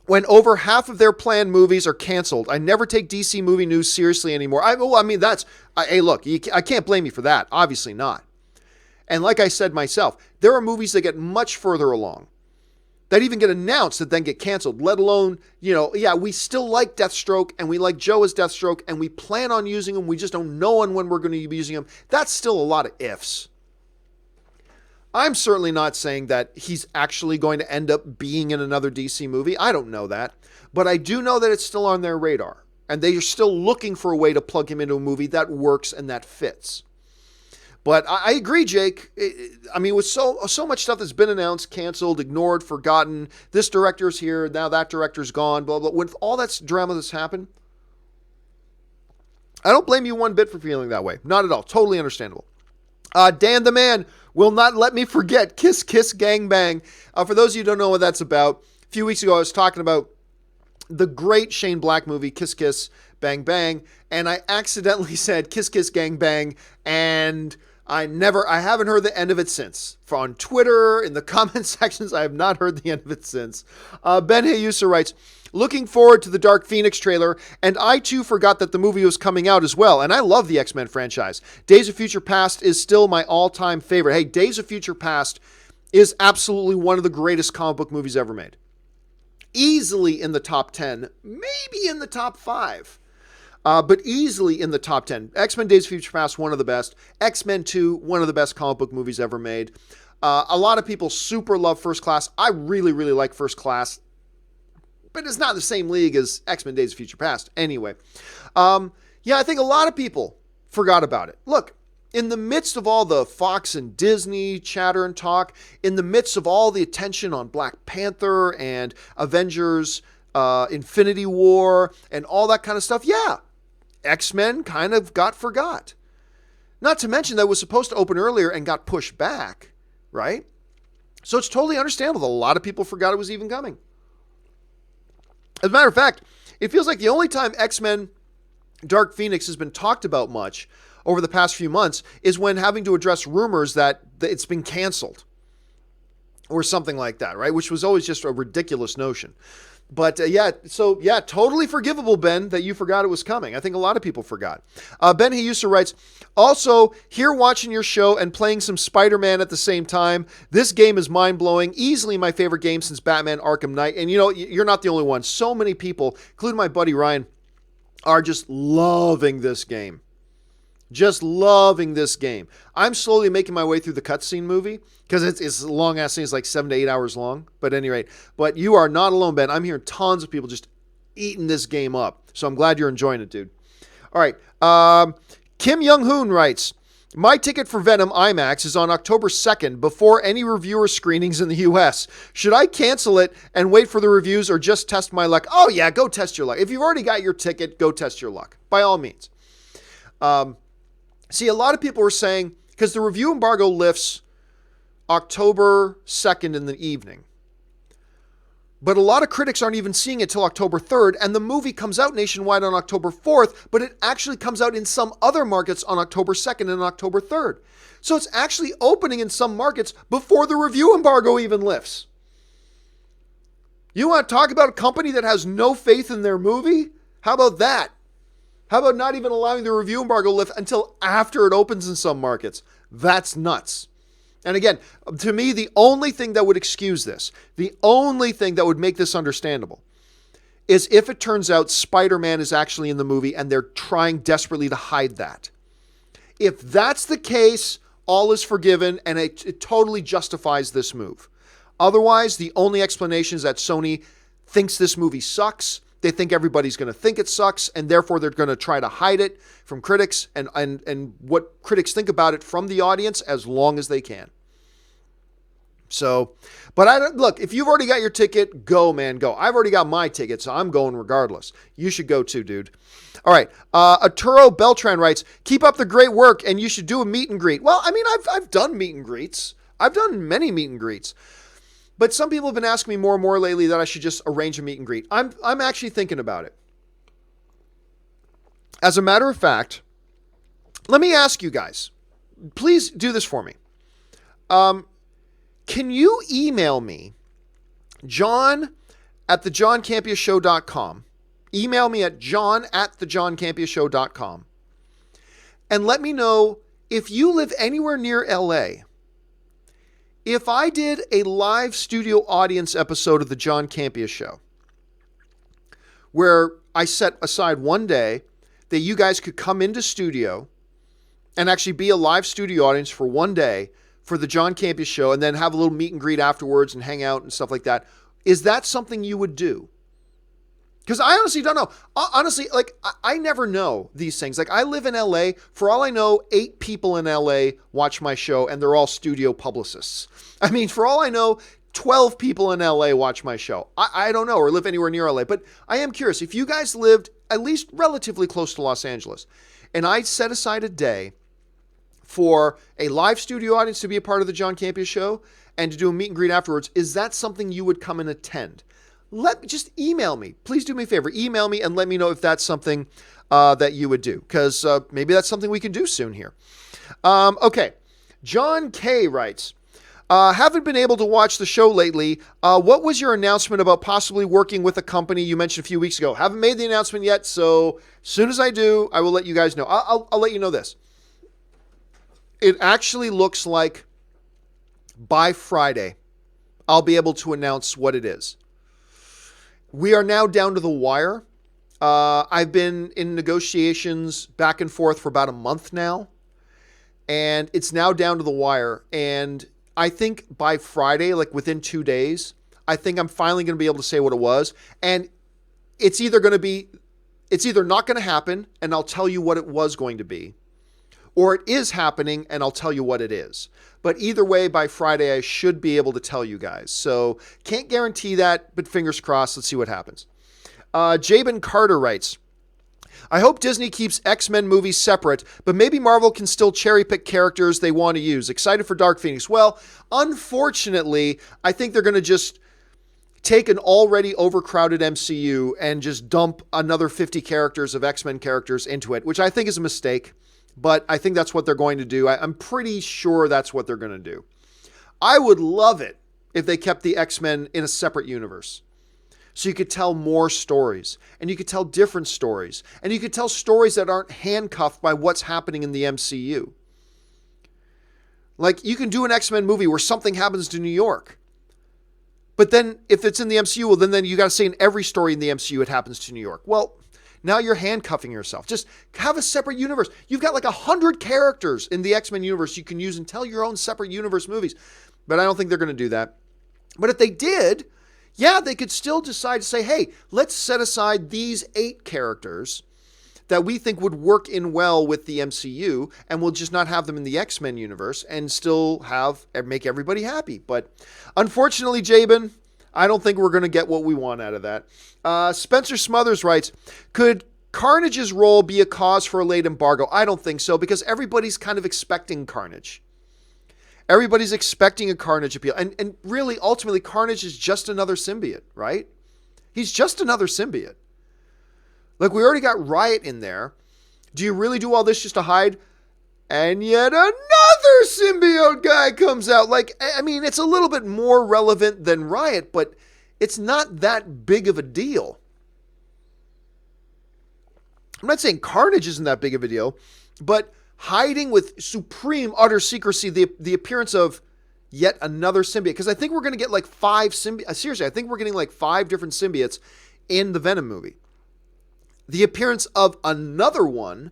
when over half of their planned movies are canceled. I never take DC movie news seriously anymore. Hey, look, I can't blame you for that. Obviously not. And like I said myself, there are movies that get much further along, that even get announced that then get canceled, let alone, we still like Deathstroke and we like Joe as Deathstroke and we plan on using him. We just don't know when we're going to be using him. That's still a lot of ifs. I'm certainly not saying that he's actually going to end up being in another DC movie. I don't know that. But I do know that it's still on their radar. And they are still looking for a way to plug him into a movie that works and that fits. But I agree, Jake. With so much stuff that's been announced, canceled, ignored, forgotten, this director's here, now that director's gone, blah, blah. With all that drama that's happened, I don't blame you one bit for feeling that way. Not at all. Totally understandable. Dan the Man will not let me forget Kiss Kiss Gang Bang. For those of you who don't know what that's about, a few weeks ago I was talking about the great Shane Black movie, Kiss Kiss Bang Bang, and I accidentally said Kiss Kiss Gang Bang, and I haven't heard the end of it since. On Twitter, in the comment sections, I have not heard the end of it since. Ben Hayusa writes, looking forward to the Dark Phoenix trailer, and I too forgot that the movie was coming out as well, and I love the X-Men franchise. Days of Future Past is still my all-time favorite. Hey, Days of Future Past is absolutely one of the greatest comic book movies ever made. Easily in the top 10, maybe in the top 5. But easily in the top 10. X-Men Days of Future Past, one of the best. X-Men 2, one of the best comic book movies ever made. A lot of people super love First Class. I really, really like First Class. But it's not the same league as X-Men Days of Future Past. Anyway. I think a lot of people forgot about it. Look, in the midst of all the Fox and Disney chatter and talk, in the midst of all the attention on Black Panther and Avengers, Infinity War, and all that kind of stuff, X-Men kind of got forgot. Not to mention that it was supposed to open earlier and got pushed back, right? So it's totally understandable that a lot of people forgot it was even coming. As a matter of fact, it feels like the only time X-Men Dark Phoenix has been talked about much over the past few months is when having to address rumors that it's been canceled or something like that, right? Which was always just a ridiculous notion. But totally forgivable, Ben, that you forgot it was coming. I think a lot of people forgot. Ben Hayusa writes, also, here watching your show and playing some Spider-Man at the same time. This game is mind-blowing. Easily my favorite game since Batman Arkham Knight. And you're not the only one. So many people, including my buddy Ryan, are just loving this game. Just loving this game. I'm slowly making my way through the cutscene movie because it's a long-ass scene. It's like 7 to 8 hours long. But at any rate, but you are not alone, Ben. I'm hearing tons of people just eating this game up. So I'm glad you're enjoying it, dude. All right. Kim Young-hoon writes, my ticket for Venom IMAX is on October 2nd before any reviewer screenings in the US. Should I cancel it and wait for the reviews or just test my luck? Oh, yeah, go test your luck. If you've already got your ticket, go test your luck. By all means. See, a lot of people were saying, because the review embargo lifts October 2nd in the evening. But a lot of critics aren't even seeing it till October 3rd, and the movie comes out nationwide on October 4th, but it actually comes out in some other markets on October 2nd and October 3rd. So it's actually opening in some markets before the review embargo even lifts. You want to talk about a company that has no faith in their movie? How about that? How about not even allowing the review embargo lift until after it opens in some markets? That's nuts. And again, to me, the only thing that would excuse this, the only thing that would make this understandable, is if it turns out Spider-Man is actually in the movie and they're trying desperately to hide that. If that's the case, all is forgiven and it totally justifies this move. Otherwise, the only explanation is that Sony thinks this movie sucks They think everybody's going to think it sucks, and therefore they're going to try to hide it from critics and what critics think about it from the audience as long as they can. So, but I don't look, if you've already got your ticket, go, man, go. I've already got my ticket, so I'm going regardless. You should go too, dude. All right. Arturo Beltran writes, keep up the great work, and you should do a meet and greet. Well, I mean, I've done meet and greets. I've done many meet and greets. But some people have been asking me more and more lately that I should just arrange a meet and greet. I'm actually thinking about it. As a matter of fact, let me ask you guys. Please do this for me. Can you email me, john@thejohncampeashow.com. Email me at john@thejohncampeashow.com. And let me know if you live anywhere near LA. If I did a live studio audience episode of the John Campea Show, where I set aside one day that you guys could come into studio and actually be a live studio audience for one day for the John Campea Show, and then have a little meet and greet afterwards and hang out and stuff like that, is that something you would do? Because I honestly don't know. Honestly, like, I never know these things. Like, I live in LA. For all I know, 8 people in LA watch my show, and they're all studio publicists. I mean, for all I know, 12 people in LA watch my show. I don't know, or live anywhere near LA. But I am curious. If you guys lived at least relatively close to Los Angeles, and I set aside a day for a live studio audience to be a part of the John Campea Show and to do a meet and greet afterwards, is that something you would come and attend? Just email me. Please do me a favor. Email me and let me know if that's something that you would do, because maybe that's something we can do soon here. Okay. John K. writes, haven't been able to watch the show lately. What was your announcement about possibly working with a company you mentioned a few weeks ago? Haven't made the announcement yet, so as soon as I do, I will let you guys know. I'll let you know this. It actually looks like by Friday, I'll be able to announce what it is. We are now down to the wire. I've been in negotiations back and forth for about a month now, and it's now down to the wire. And I think by Friday, like within 2 days, I think I'm finally going to be able to say what it was. And it's either not going to happen, and I'll tell you what it was going to be, or it is happening, and I'll tell you what it is. But either way, by Friday, I should be able to tell you guys. So can't guarantee that, but fingers crossed. Let's see what happens. Jabin Carter writes, I hope Disney keeps X-Men movies separate, but maybe Marvel can still cherry pick characters they want to use. Excited for Dark Phoenix. Well, unfortunately, I think they're going to just take an already overcrowded MCU and just dump another 50 characters of X-Men characters into it, which I think is a mistake. But I think that's what they're going to do. I'm pretty sure that's what they're going to do. I would love it if they kept the X-Men in a separate universe. So you could tell more stories, and you could tell different stories, and you could tell stories that aren't handcuffed by what's happening in the MCU. Like, you can do an X-Men movie where something happens to New York. But then if it's in the MCU, well, then you got to say in every story in the MCU it happens to New York. Well, now you're handcuffing yourself. Just have a separate universe. You've got like 100 characters in the X-Men universe you can use and tell your own separate universe movies. But I don't think they're going to do that. But if they did, yeah, they could still decide to say, hey, let's set aside these 8 characters that we think would work in well with the MCU, and we'll just not have them in the X-Men universe and still make everybody happy. But unfortunately, Jabin, I don't think we're going to get what we want out of that. Spencer Smothers writes, could Carnage's role be a cause for a late embargo? I don't think so, because everybody's kind of expecting Carnage. Everybody's expecting a Carnage appeal. And really, ultimately, Carnage is just another symbiote, right? He's just another symbiote. Like, we already got Riot in there. Do you really do all this just to hide? And yet another symbiote guy comes out. Like, I mean, it's a little bit more relevant than Riot, but it's not that big of a deal. I'm not saying Carnage isn't that big of a deal, but hiding with supreme utter secrecy the appearance of yet another symbiote. Because I think we're going to get like 5 symbiotes. Seriously, I think we're getting like 5 different symbiotes in the Venom movie. The appearance of another one,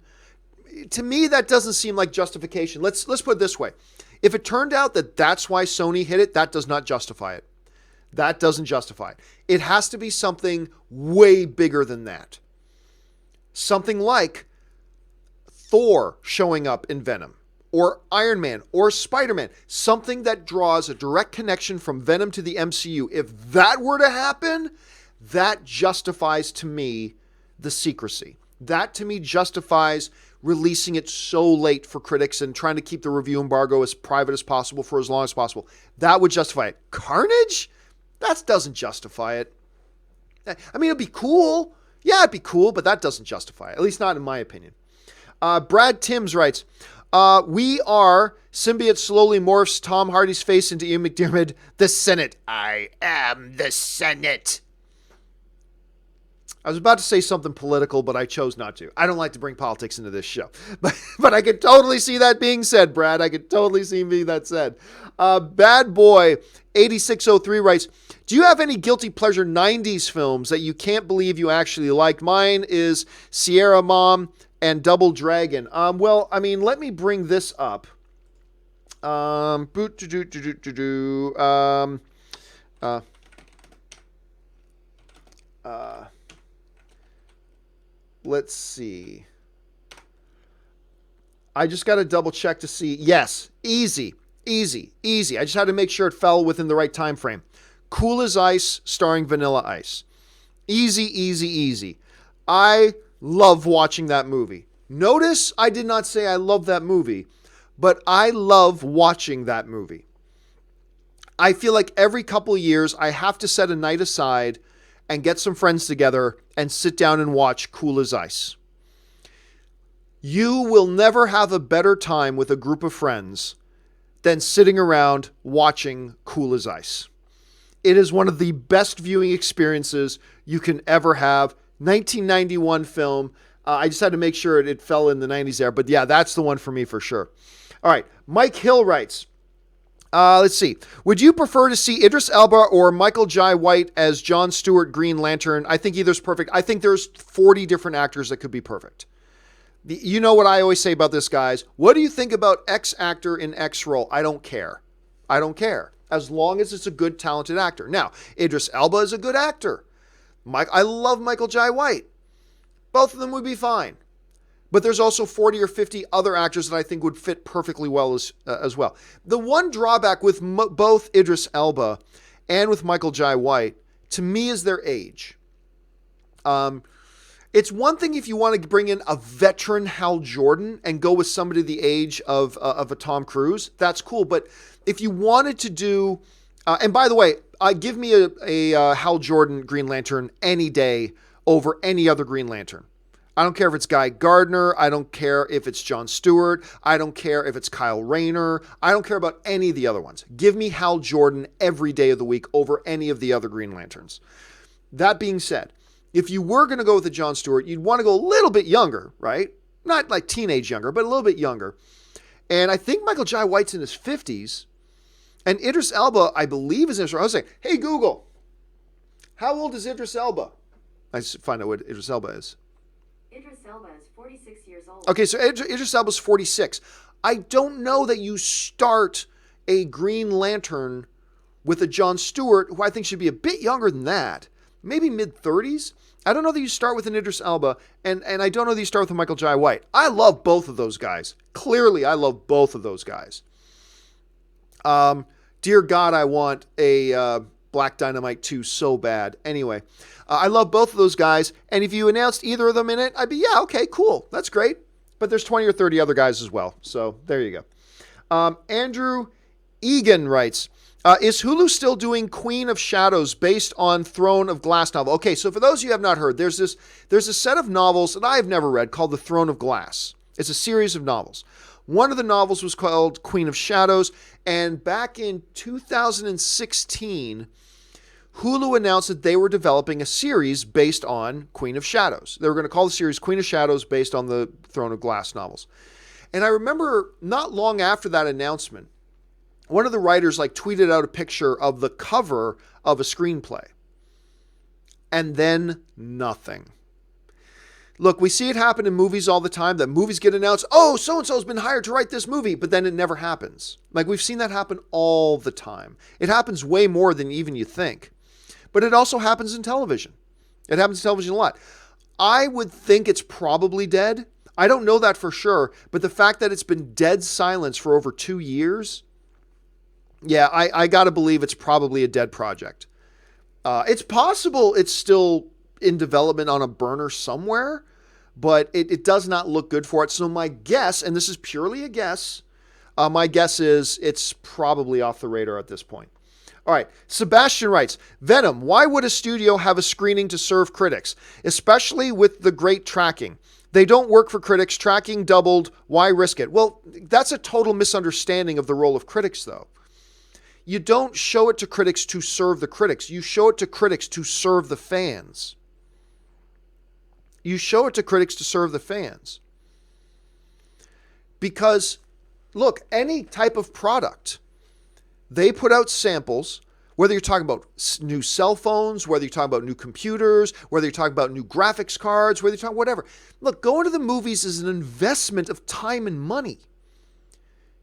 to me, that doesn't seem like justification. Let's put it this way. If it turned out that that's why Sony hit it, that does not justify it. That doesn't justify it. It has to be something way bigger than that. Something like Thor showing up in Venom, or Iron Man, or Spider-Man. Something that draws a direct connection from Venom to the MCU. If that were to happen, that justifies to me the secrecy. That to me justifies releasing it so late for critics and trying to keep the review embargo as private as possible for as long as possible. That would justify it. Carnage? That doesn't justify it. I mean, it'd be cool. Yeah, it'd be cool, but that doesn't justify it. At least not in my opinion. Brad Timms writes, we are symbiote slowly morphs Tom Hardy's face into Ian McDiarmid, the Senate. I am the Senate. I was about to say something political, but I chose not to. I don't like to bring politics into this show. But I could totally see that being said, Brad. I could totally see that said. Bad Boy 8603 writes, do you have any guilty pleasure 90s films that you can't believe you actually liked? Mine is Sierra Mom and Double Dragon. Well, I mean, let me bring this up. Let's see. I just got to double check to see. Yes, easy. I just had to make sure it fell within the right time frame. Cool as Ice, starring Vanilla Ice. Easy. I love watching that movie. Notice I did not say I love that movie, but I love watching that movie. I feel like every couple of years I have to set a night aside and get some friends together and sit down and watch Cool as Ice. You will never have a better time with a group of friends than sitting around watching Cool as Ice. It is one of the best viewing experiences you can ever have. 1991 film. I just had to make sure it fell in the 90s there. But yeah, that's the one for me for sure. All right. Mike Hill writes, let's see. Would you prefer to see Idris Elba or Michael Jai White as Jon Stewart Green Lantern? I think either's perfect. I think there's 40 different actors that could be perfect. You know what I always say about this, guys. What do you think about X actor in X role? I don't care. As long as it's a good, talented actor. Now, Idris Elba is a good actor. I love Michael Jai White. Both of them would be fine. But there's also 40 or 50 other actors that I think would fit perfectly well as well. The one drawback with both Idris Elba and with Michael Jai White, to me, is their age. It's one thing if you want to bring in a veteran Hal Jordan and go with somebody the age of a Tom Cruise. That's cool. But if you wanted to do, and by the way, give me a Hal Jordan Green Lantern any day over any other Green Lantern. I don't care if it's Guy Gardner. I don't care if it's Jon Stewart. I don't care if it's Kyle Rayner. I don't care about any of the other ones. Give me Hal Jordan every day of the week over any of the other Green Lanterns. That being said, if you were going to go with a Jon Stewart, you'd want to go a little bit younger, right? Not like teenage younger, but a little bit younger. And I think Michael Jai White's in his 50s. And Idris Elba, I believe, is in his... I was saying, hey, Google, how old is Idris Elba? I just find out what Idris Elba is. Idris Elba is 46 years old. Okay, so Idris Elba's 46. I don't know that you start a Green Lantern with a Jon Stewart, who I think should be a bit younger than that. Maybe mid-30s. I don't know that you start with an Idris Elba, and I don't know that you start with a Michael Jai White. I love both of those guys. Clearly, I love both of those guys. Dear God, I want a Black Dynamite 2 so bad. Anyway, I love both of those guys, and if you announced either of them in it, I'd be, yeah, okay, cool. That's great. But there's 20 or 30 other guys as well, so there you go. Andrew Egan writes, is Hulu still doing Queen of Shadows based on Throne of Glass novel? Okay, so for those of you who have not heard, there's a set of novels that I've never read called The Throne of Glass. It's a series of novels. One of the novels was called Queen of Shadows, and back in 2016, Hulu announced that they were developing a series based on Queen of Shadows. They were going to call the series Queen of Shadows based on the Throne of Glass novels. And I remember not long after that announcement, one of the writers tweeted out a picture of the cover of a screenplay. And then nothing. Look, we see it happen in movies all the time, that movies get announced, oh, so-and-so's been hired to write this movie, but then it never happens. Like, we've seen that happen all the time. It happens way more than even you think. But it also happens in television. It happens in television a lot. I would think it's probably dead. I don't know that for sure, but the fact that it's been dead silence for over 2 years, yeah, I got to believe it's probably a dead project. It's possible it's still in development on a burner somewhere, but it does not look good for it. So my guess, and this is purely a guess, my guess is it's probably off the radar at this point. All right, Sebastian writes, Venom, why would a studio have a screening to serve critics, especially with the great tracking? They don't work for critics, tracking doubled, why risk it? Well, that's a total misunderstanding of the role of critics, though. You don't show it to critics to serve the critics. You show it to critics to serve the fans. You show it to critics to serve the fans. Because, look, any type of product, they put out samples, whether you're talking about new cell phones, whether you're talking about new computers, whether you're talking about new graphics cards, whether you're talking whatever. Look, going to the movies is an investment of time and money.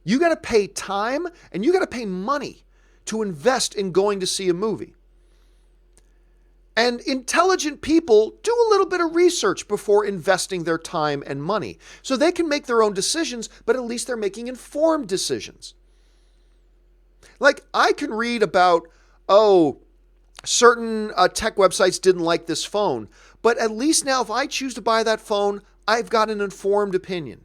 You got to pay time and you got to pay money to invest in going to see a movie. And intelligent people do a little bit of research before investing their time and money. So they can make their own decisions, but at least they're making informed decisions. Like, I can read about, certain tech websites didn't like this phone, but at least now if I choose to buy that phone, I've got an informed opinion.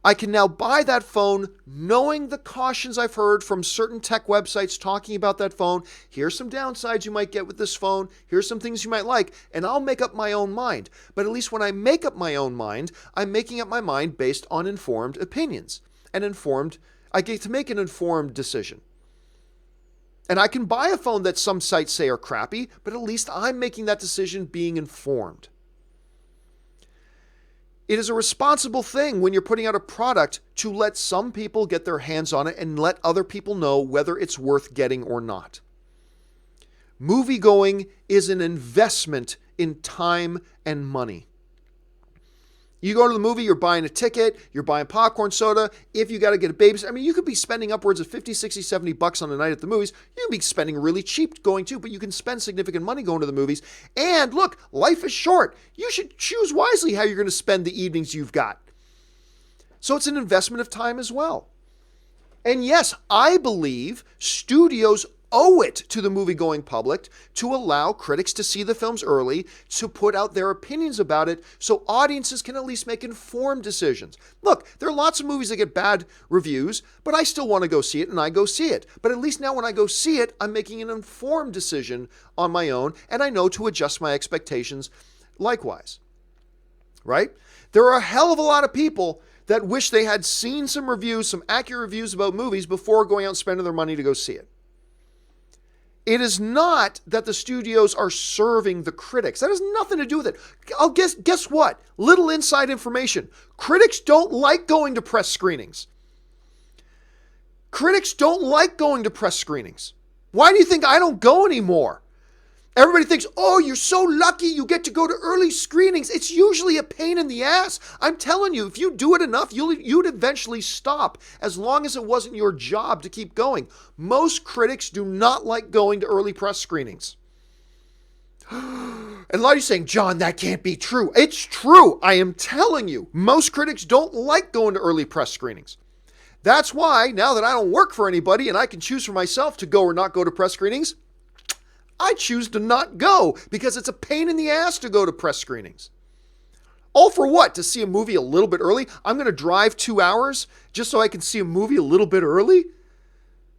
I can now buy that phone knowing the cautions I've heard from certain tech websites talking about that phone. Here's some downsides you might get with this phone. Here's some things you might like, and I'll make up my own mind. But at least when I make up my own mind, I'm making up my mind based on informed opinions. I get to make an informed decision. And I can buy a phone that some sites say are crappy, but at least I'm making that decision being informed. It is a responsible thing when you're putting out a product to let some people get their hands on it and let other people know whether it's worth getting or not. Movie-going is an investment in time and money. You go to the movie, you're buying a ticket, you're buying popcorn, soda. If you got to get a babysitter, I mean, you could be spending upwards of 50, 60, 70 bucks on a night at the movies. You could be spending really cheap going too, but you can spend significant money going to the movies. And look, life is short. You should choose wisely how you're going to spend the evenings you've got. So it's an investment of time as well. And yes, I believe studios owe it to the movie-going public to allow critics to see the films early, to put out their opinions about it, so audiences can at least make informed decisions. Look, there are lots of movies that get bad reviews, but I still want to go see it, and I go see it. But at least now when I go see it, I'm making an informed decision on my own, and I know to adjust my expectations likewise. Right? There are a hell of a lot of people that wish they had seen some reviews, some accurate reviews about movies before going out and spending their money to go see it. It is not that the studios are serving the critics. That has nothing to do with it. I'll guess what? Little inside information. Critics don't like going to press screenings. Critics don't like going to press screenings. Why do you think I don't go anymore? Everybody thinks, oh, you're so lucky you get to go to early screenings. It's usually a pain in the ass. I'm telling you, if you do it enough, you'd eventually stop, as long as it wasn't your job to keep going. Most critics do not like going to early press screenings. And a lot of you saying, John, that can't be true. It's true. I am telling you, most critics don't like going to early press screenings. That's why, now that I don't work for anybody and I can choose for myself to go or not go to press screenings, I choose to not go because it's a pain in the ass to go to press screenings. All for what? To see a movie a little bit early? I'm going to drive 2 hours just so I can see a movie a little bit early?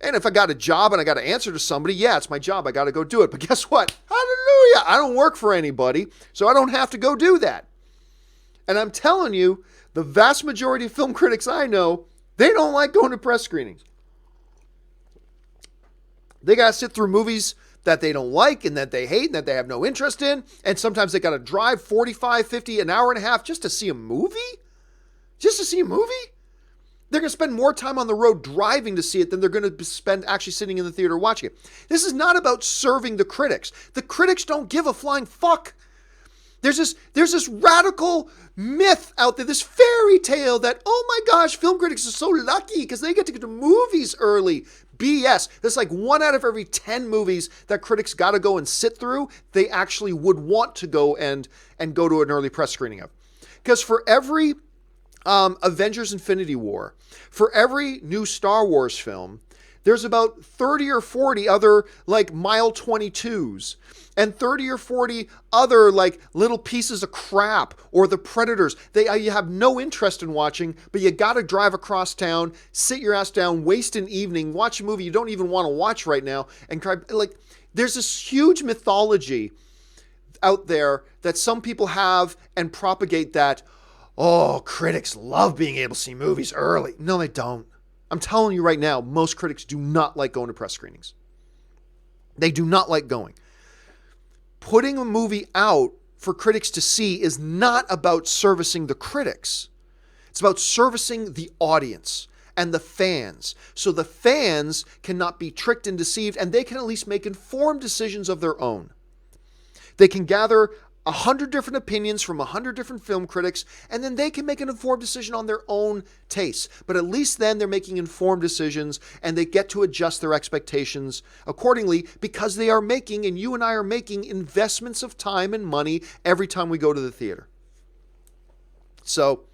And if I got a job and I got to answer to somebody, yeah, it's my job. I got to go do it. But guess what? Hallelujah. I don't work for anybody, so I don't have to go do that. And I'm telling you, the vast majority of film critics I know, they don't like going to press screenings. They got to sit through movies that they don't like and that they hate and that they have no interest in. And sometimes they got to drive 45, 50, an hour and a half just to see a movie? Just to see a movie? They're going to spend more time on the road driving to see it than they're going to spend actually sitting in the theater watching it. This is not about serving the critics. The critics don't give a flying fuck. There's this radical myth out there, this fairy tale that, oh my gosh, film critics are so lucky because they get to go to movies early. BS. That's like 1 out of every 10 movies that critics got to go and sit through, they actually would want to go and go to an early press screening of. Because for every Avengers Infinity War, for every new Star Wars film, there's about 30 or 40 other like mile 22s and 30 or 40 other like little pieces of crap, or the Predators. You have no interest in watching, but you got to drive across town, sit your ass down, waste an evening, watch a movie you don't even want to watch right now, and cry. Like, there's this huge mythology out there that some people have and propagate that, oh, critics love being able to see movies early. No, they don't. I'm telling you right now, most critics do not like going to press screenings. They do not like going. Putting a movie out for critics to see is not about servicing the critics. It's about servicing the audience and the fans. So the fans cannot be tricked and deceived, and they can at least make informed decisions of their own. They can gather 100 different opinions from 100 different film critics, and then they can make an informed decision on their own taste. But at least then they're making informed decisions, and they get to adjust their expectations accordingly, because they are making, and you and I are making, investments of time and money every time we go to the theater. So,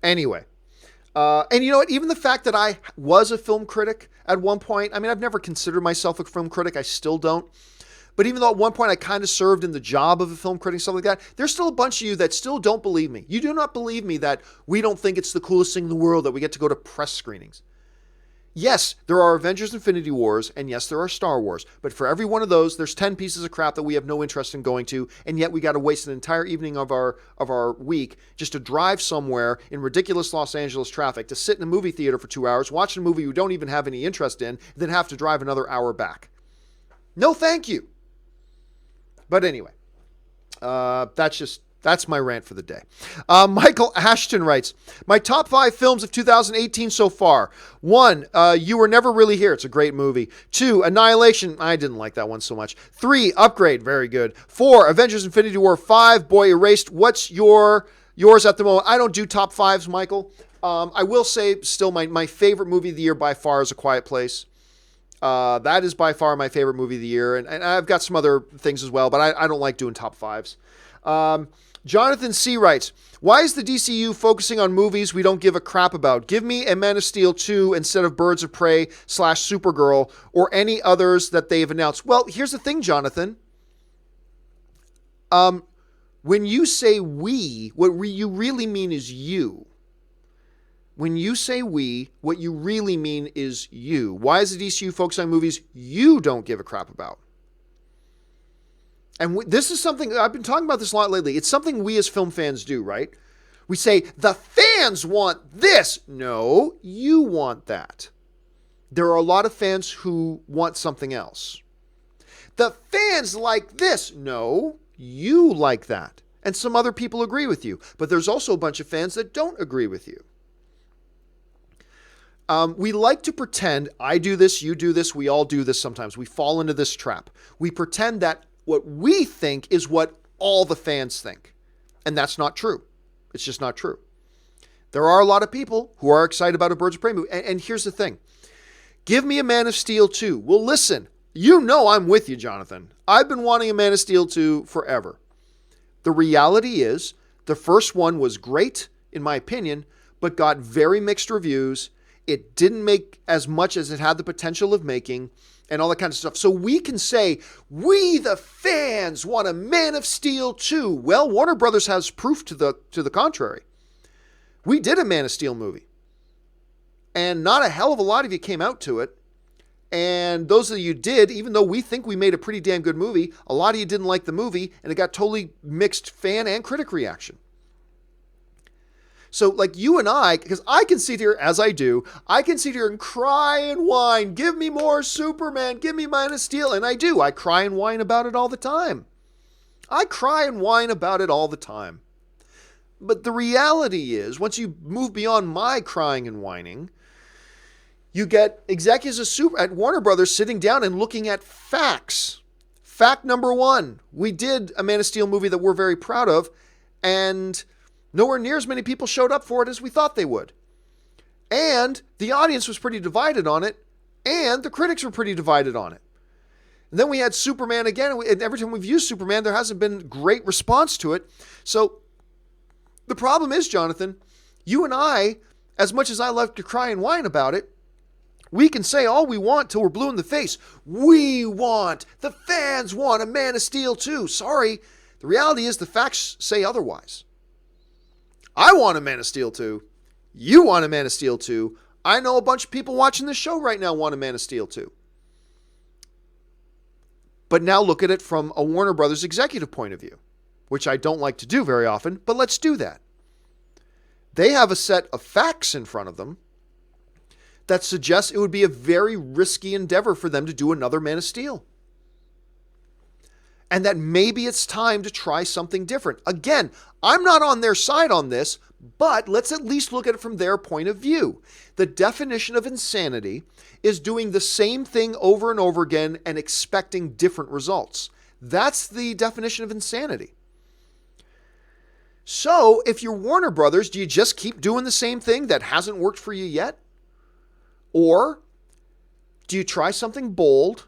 anyway. And you know what? Even the fact that I was a film critic at one point, I mean, I've never considered myself a film critic. I still don't. But even though at one point I kind of served in the job of a film critic and stuff like that, there's still a bunch of you that still don't believe me. You do not believe me that we don't think it's the coolest thing in the world that we get to go to press screenings. Yes, there are Avengers Infinity Wars, and yes, there are Star Wars. But for every one of those, there's 10 pieces of crap that we have no interest in going to, and yet we got to waste an entire evening of our week just to drive somewhere in ridiculous Los Angeles traffic, to sit in a movie theater for 2 hours, watch a movie we don't even have any interest in, and then have to drive another hour back. No, thank you. But anyway, that's my rant for the day. Michael Ashton writes, my top 5 films of 2018 so far. 1, You Were Never Really Here. It's a great movie. 2, Annihilation. I didn't like that one so much. 3, Upgrade. Very good. 4, Avengers Infinity War. 5, Boy Erased. What's yours at the moment? I don't do top 5s, Michael. I will say still my favorite movie of the year by far is A Quiet Place. That is by far my favorite movie of the year. And I've got some other things as well, but I don't like doing top 5s. Jonathan C. writes, why is the DCEU focusing on movies we don't give a crap about? Give me a Man of Steel 2 instead of Birds of Prey / Supergirl or any others that they've announced. Well, here's the thing, Jonathan. When you say we, what you really mean is you. When you say we, what you really mean is you. Why is the DCU focused on movies you don't give a crap about? And this is something, I've been talking about this a lot lately. It's something we as film fans do, right? We say, the fans want this. No, you want that. There are a lot of fans who want something else. The fans like this. No, you like that. And some other people agree with you. But there's also a bunch of fans that don't agree with you. We like to pretend, I do this, you do this, we all do this sometimes. We fall into this trap. We pretend that what we think is what all the fans think. And that's not true. It's just not true. There are a lot of people who are excited about a Birds of Prey movie. And here's the thing. Give me a Man of Steel 2. Well, listen, you know I'm with you, Jonathan. I've been wanting a Man of Steel 2 forever. The reality is, the first one was great, in my opinion, but got very mixed reviews. It didn't make as much as it had the potential of making, and all that kind of stuff. So we can say, we the fans want a Man of Steel 2. Well, Warner Brothers has proof to the contrary. We did a Man of Steel movie. And not a hell of a lot of you came out to it. And those of you did, even though we think we made a pretty damn good movie, a lot of you didn't like the movie, and it got totally mixed fan and critic reaction. So like you and I, because I can sit here, as I do, I can sit here and cry and whine, give me more Superman, give me Man of Steel. And I do. I cry and whine about it all the time. I cry and whine about it all the time. But the reality is, once you move beyond my crying and whining, you get executives at Warner Brothers sitting down and looking at facts. Fact number one, we did a Man of Steel movie that we're very proud of, and nowhere near as many people showed up for it as we thought they would. And the audience was pretty divided on it, and the critics were pretty divided on it. And then we had Superman again, and every time we've used Superman, there hasn't been great response to it. So the problem is, Jonathan, you and I, as much as I love to cry and whine about it, we can say all we want till we're blue in the face. The fans want a Man of Steel too. Sorry. The reality is the facts say otherwise. I want a Man of Steel too. You want a Man of Steel too. I know a bunch of people watching this show right now want a Man of Steel too. But now look at it from a Warner Brothers executive point of view, which I don't like to do very often, but let's do that. They have a set of facts in front of them that suggests it would be a very risky endeavor for them to do another Man of Steel. And that maybe it's time to try something different. Again, I'm not on their side on this, but let's at least look at it from their point of view. The definition of insanity is doing the same thing over and over again and expecting different results. That's the definition of insanity. So if you're Warner Brothers, do you just keep doing the same thing that hasn't worked for you yet? Or do you try something bold,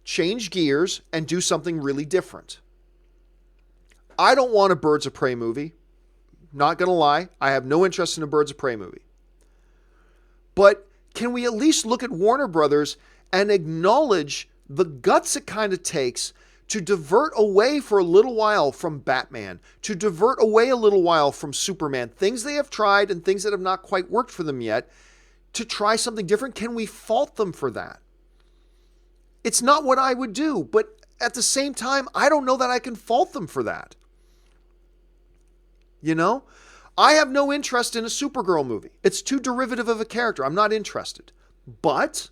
change gears, and do something really different? I don't want a Birds of Prey movie. Not going to lie. I have no interest in a Birds of Prey movie. But can we at least look at Warner Brothers and acknowledge the guts it kind of takes to divert away for a little while from Batman, to divert away a little while from Superman, things they have tried and things that have not quite worked for them yet, to try something different? Can we fault them for that? It's not what I would do, but at the same time, I don't know that I can fault them for that. You know, I have no interest in a Supergirl movie. It's too derivative of a character. I'm not interested. But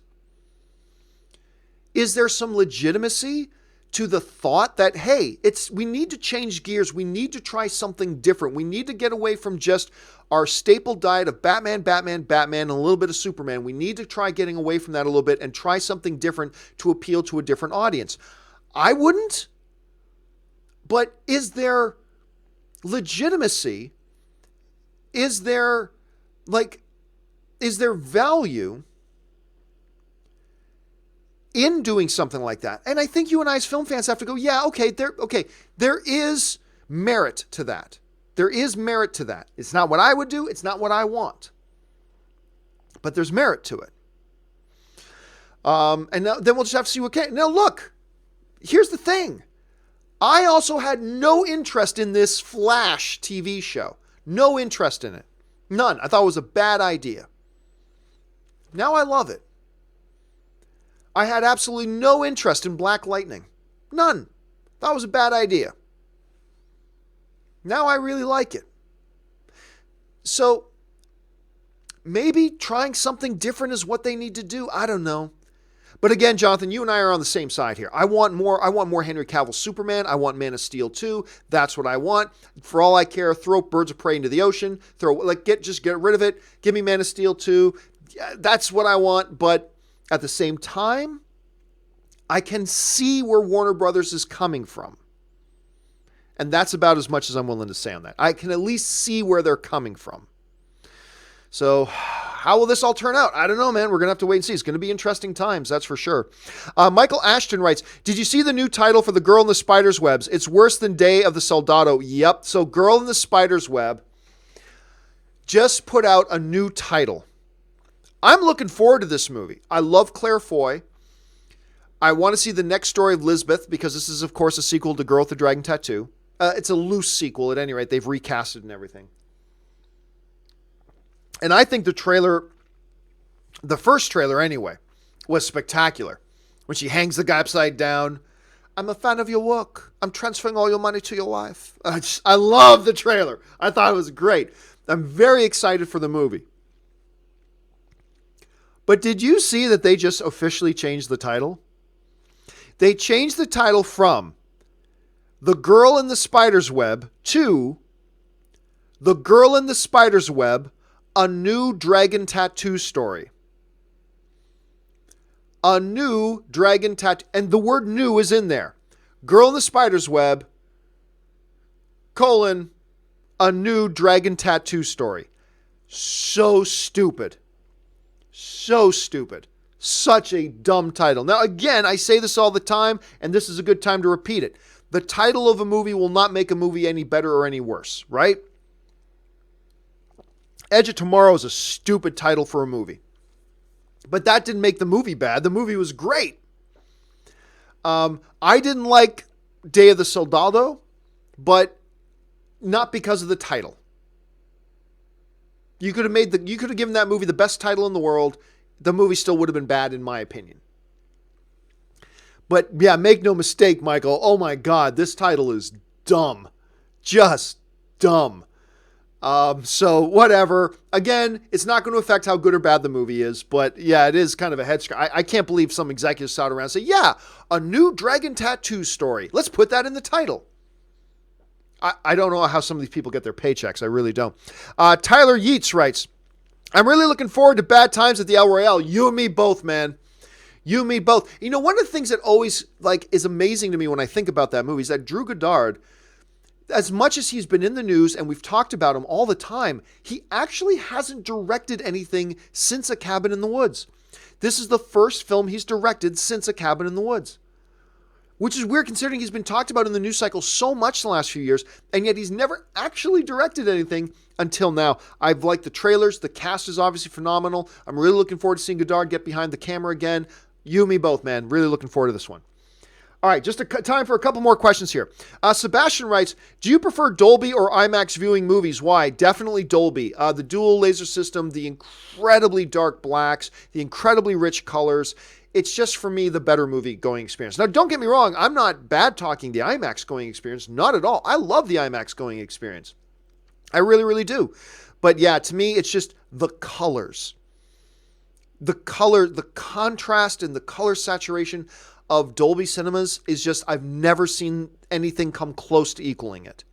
is there some legitimacy to the thought that, hey, we need to change gears. We need to try something different. We need to get away from just our staple diet of Batman, Batman, Batman, and a little bit of Superman. We need to try getting away from that a little bit and try something different to appeal to a different audience. I wouldn't. But is there legitimacy? Is there value in doing something like that? And I think you and I as film fans have to go, yeah, there is merit to that. There is merit to that. It's not what I would do. It's not what I want. But there's merit to it. And then we'll just have to see what can. Now look, here's the thing. I also had no interest in this Flash TV show. No interest in it. None. I thought it was a bad idea. Now I love it. I had absolutely no interest in Black Lightning. None. Thought it was a bad idea. Now I really like it. So maybe trying something different is what they need to do. I don't know. But again, Jonathan, you and I are on the same side here. I want more Henry Cavill Superman. I want Man of Steel 2. That's what I want. For all I care, throw Birds of Prey into the ocean. Just get rid of it. Give me Man of Steel 2. That's what I want. But at the same time, I can see where Warner Brothers is coming from. And that's about as much as I'm willing to say on that. I can at least see where they're coming from. So how will this all turn out? I don't know, man. We're going to have to wait and see. It's going to be interesting times, that's for sure. Michael Ashton writes, did you see the new title for The Girl in the Spider's Webs? It's worse than Day of the Soldado. Yep. So Girl in the Spider's Web just put out a new title. I'm looking forward to this movie. I love Claire Foy. I want to see the next story of Lisbeth because this is, of course, a sequel to Girl with the Dragon Tattoo. It's a loose sequel at any rate. They've recast it and everything. And I think the first trailer anyway, was spectacular. When she hangs the guy upside down. I'm a fan of your work. I'm transferring all your money to your wife. I love the trailer. I thought it was great. I'm very excited for the movie. But did you see that they just officially changed the title? They changed the title from The Girl in the Spider's Web to The Girl in the Spider's Web, A New Dragon Tattoo Story. a new dragon tattoo. And the word new is in there. Girl in the Spider's Web, colon, a new dragon tattoo story. So stupid. So stupid. Such a dumb title. Now, again, I say this all the time, and this is a good time to repeat it. The title of a movie will not make a movie any better or any worse, right? Edge of Tomorrow is a stupid title for a movie. But that didn't make the movie bad. The movie was great. I didn't like Day of the Soldado, but not because of the title. You could have given that movie the best title in the world. The movie still would have been bad, in my opinion. But yeah, make no mistake, Michael. Oh my God, this title is dumb. Just dumb. So whatever. Again, it's not going to affect how good or bad the movie is, but yeah, it is kind of a head scratcher. I can't believe some executives sat around and say, yeah, a new dragon tattoo story. Let's put that in the title. I don't know how some of these people get their paychecks. I really don't. Tyler Yeats writes, I'm really looking forward to Bad Times at the El Royale. You and me both, man. You and me both. You know, one of the things that always is amazing to me when I think about that movie is that Drew Goddard, as much as he's been in the news and we've talked about him all the time, he actually hasn't directed anything since A Cabin in the Woods. This is the first film he's directed since A Cabin in the Woods, which is weird considering he's been talked about in the news cycle so much the last few years, and yet he's never actually directed anything until now. I've liked the trailers. The cast is obviously phenomenal. I'm really looking forward to seeing Goddard get behind the camera again. You and me both, man. Really looking forward to this one. All right, just time for a couple more questions here. Sebastian writes, do you prefer Dolby or IMAX viewing movies? Why? Definitely Dolby. The dual laser system, the incredibly dark blacks, the incredibly rich colors. It's just, for me, the better movie going experience. Now, don't get me wrong. I'm not bad talking the IMAX going experience. Not at all. I love the IMAX going experience. I really, really do. But yeah, to me, it's just the colors. The color, the contrast and the color saturation of Dolby Cinemas is just, I've never seen anything come close to equaling it.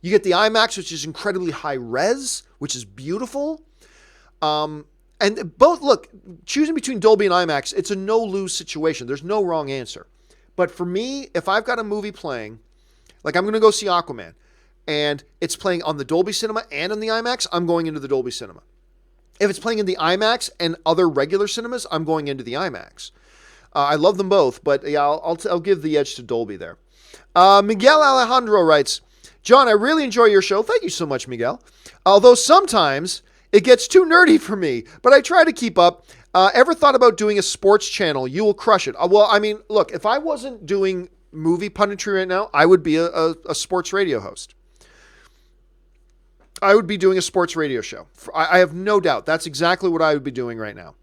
You get the IMAX, which is incredibly high res, which is beautiful. And both, look, choosing between Dolby and IMAX, it's a no-lose situation. There's no wrong answer. But for me, if I've got a movie playing, like I'm going to go see Aquaman, and it's playing on the Dolby Cinema and in the IMAX, I'm going into the Dolby Cinema. If it's playing in the IMAX and other regular cinemas, I'm going into the IMAX. I love them both, but yeah, I'll give the edge to Dolby there. Miguel Alejandro writes, John, I really enjoy your show. Thank you so much, Miguel. Although sometimes it gets too nerdy for me, but I try to keep up. Ever thought about doing a sports channel? You will crush it. Well, I mean, look, if I wasn't doing movie punditry right now, I would be a sports radio host. I would be doing a sports radio show. I have no doubt. That's exactly what I would be doing right now.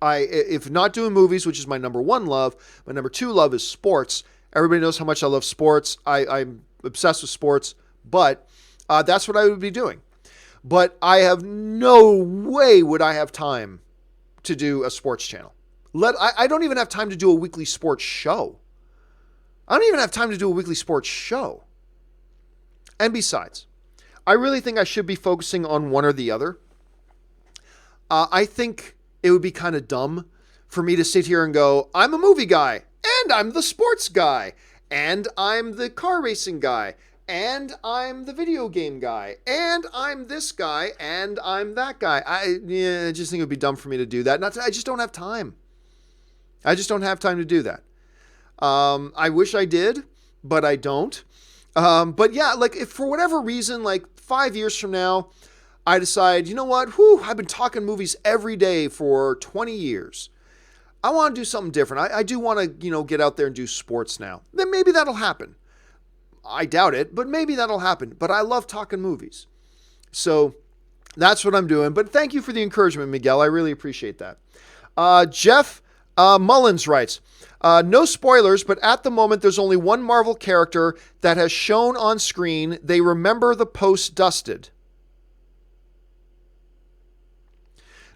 If not doing movies, which is my number one love, my number two love is sports. Everybody knows how much I love sports. I'm obsessed with sports, but that's what I would be doing. But I have no way would I have time to do a sports channel. I don't even have time to do a weekly sports show. I don't even have time to do a weekly sports show. And besides, I really think I should be focusing on one or the other. I think it would be kind of dumb for me to sit here and go, I'm a movie guy, and I'm the sports guy, and I'm the car racing guy, and I'm the video game guy, and I'm this guy, and I'm that guy. I just think it would be dumb for me to do that. I just don't have time. I just don't have time to do that. I wish I did, but I don't. But yeah, like if for whatever reason, like 5 years from now, I decide, you know what? I've been talking movies every day for 20 years. I want to do something different. I do want to, get out there and do sports now. Then maybe that'll happen. I doubt it, but maybe that'll happen. But I love talking movies. So that's what I'm doing. But thank you for the encouragement, Miguel. I really appreciate that. Jeff Mullins writes, no spoilers, but at the moment, there's only one Marvel character that has shown on screen they remember the post dusted.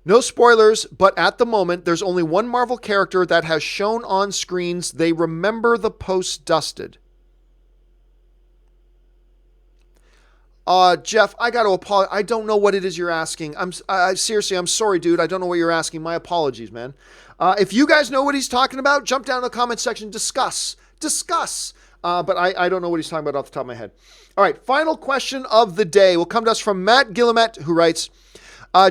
No spoilers, but at the moment, there's only one Marvel character that has shown on screens they remember the post dusted. Jeff, I got to apologize. I don't know what it is you're asking. Seriously, I'm sorry, dude. I don't know what you're asking. My apologies, man. If you guys know what he's talking about, jump down in the comment section. Discuss. But I don't know what he's talking about off the top of my head. All right, final question of the day will come to us from Matt Guillemette, who writes,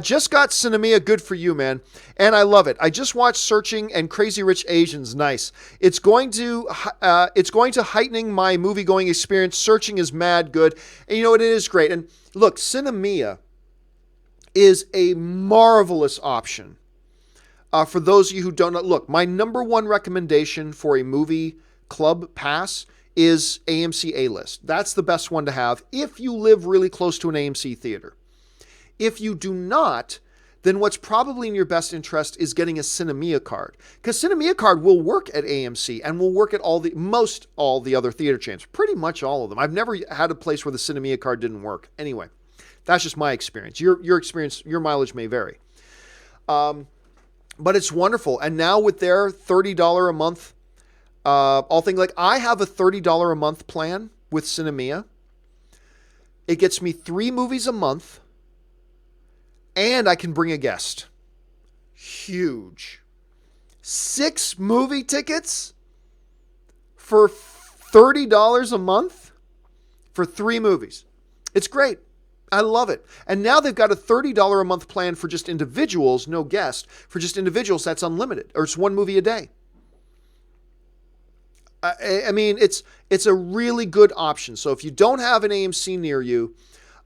just got Cinemia, good for you, man. And I love it. I just watched Searching and Crazy Rich Asians. Nice. It's going to heightening my movie-going experience. Searching is mad good. And you know what? It is great. And look, Cinemia is a marvelous option. For those of you who don't know, look, my number one recommendation for a movie club pass is AMC A-List. That's the best one to have if you live really close to an AMC theater. If you do not, then what's probably in your best interest is getting a Cinemia card. Because Cinemia card will work at AMC and will work at all the other theater chains. Pretty much all of them. I've never had a place where the Cinemia card didn't work. Anyway, that's just my experience. Your experience, your mileage may vary. But it's wonderful. And now with their $30 a month, I have a $30 a month plan with Cinemia. It gets me 3 movies a month. And I can bring a guest. Huge. 6 movie tickets for $30 a month for 3 movies. It's great. I love it. And now they've got a $30 a month plan for just individuals, no guest. For just individuals, that's unlimited. Or it's 1 movie a day. I mean, it's a really good option. So if you don't have an AMC near you,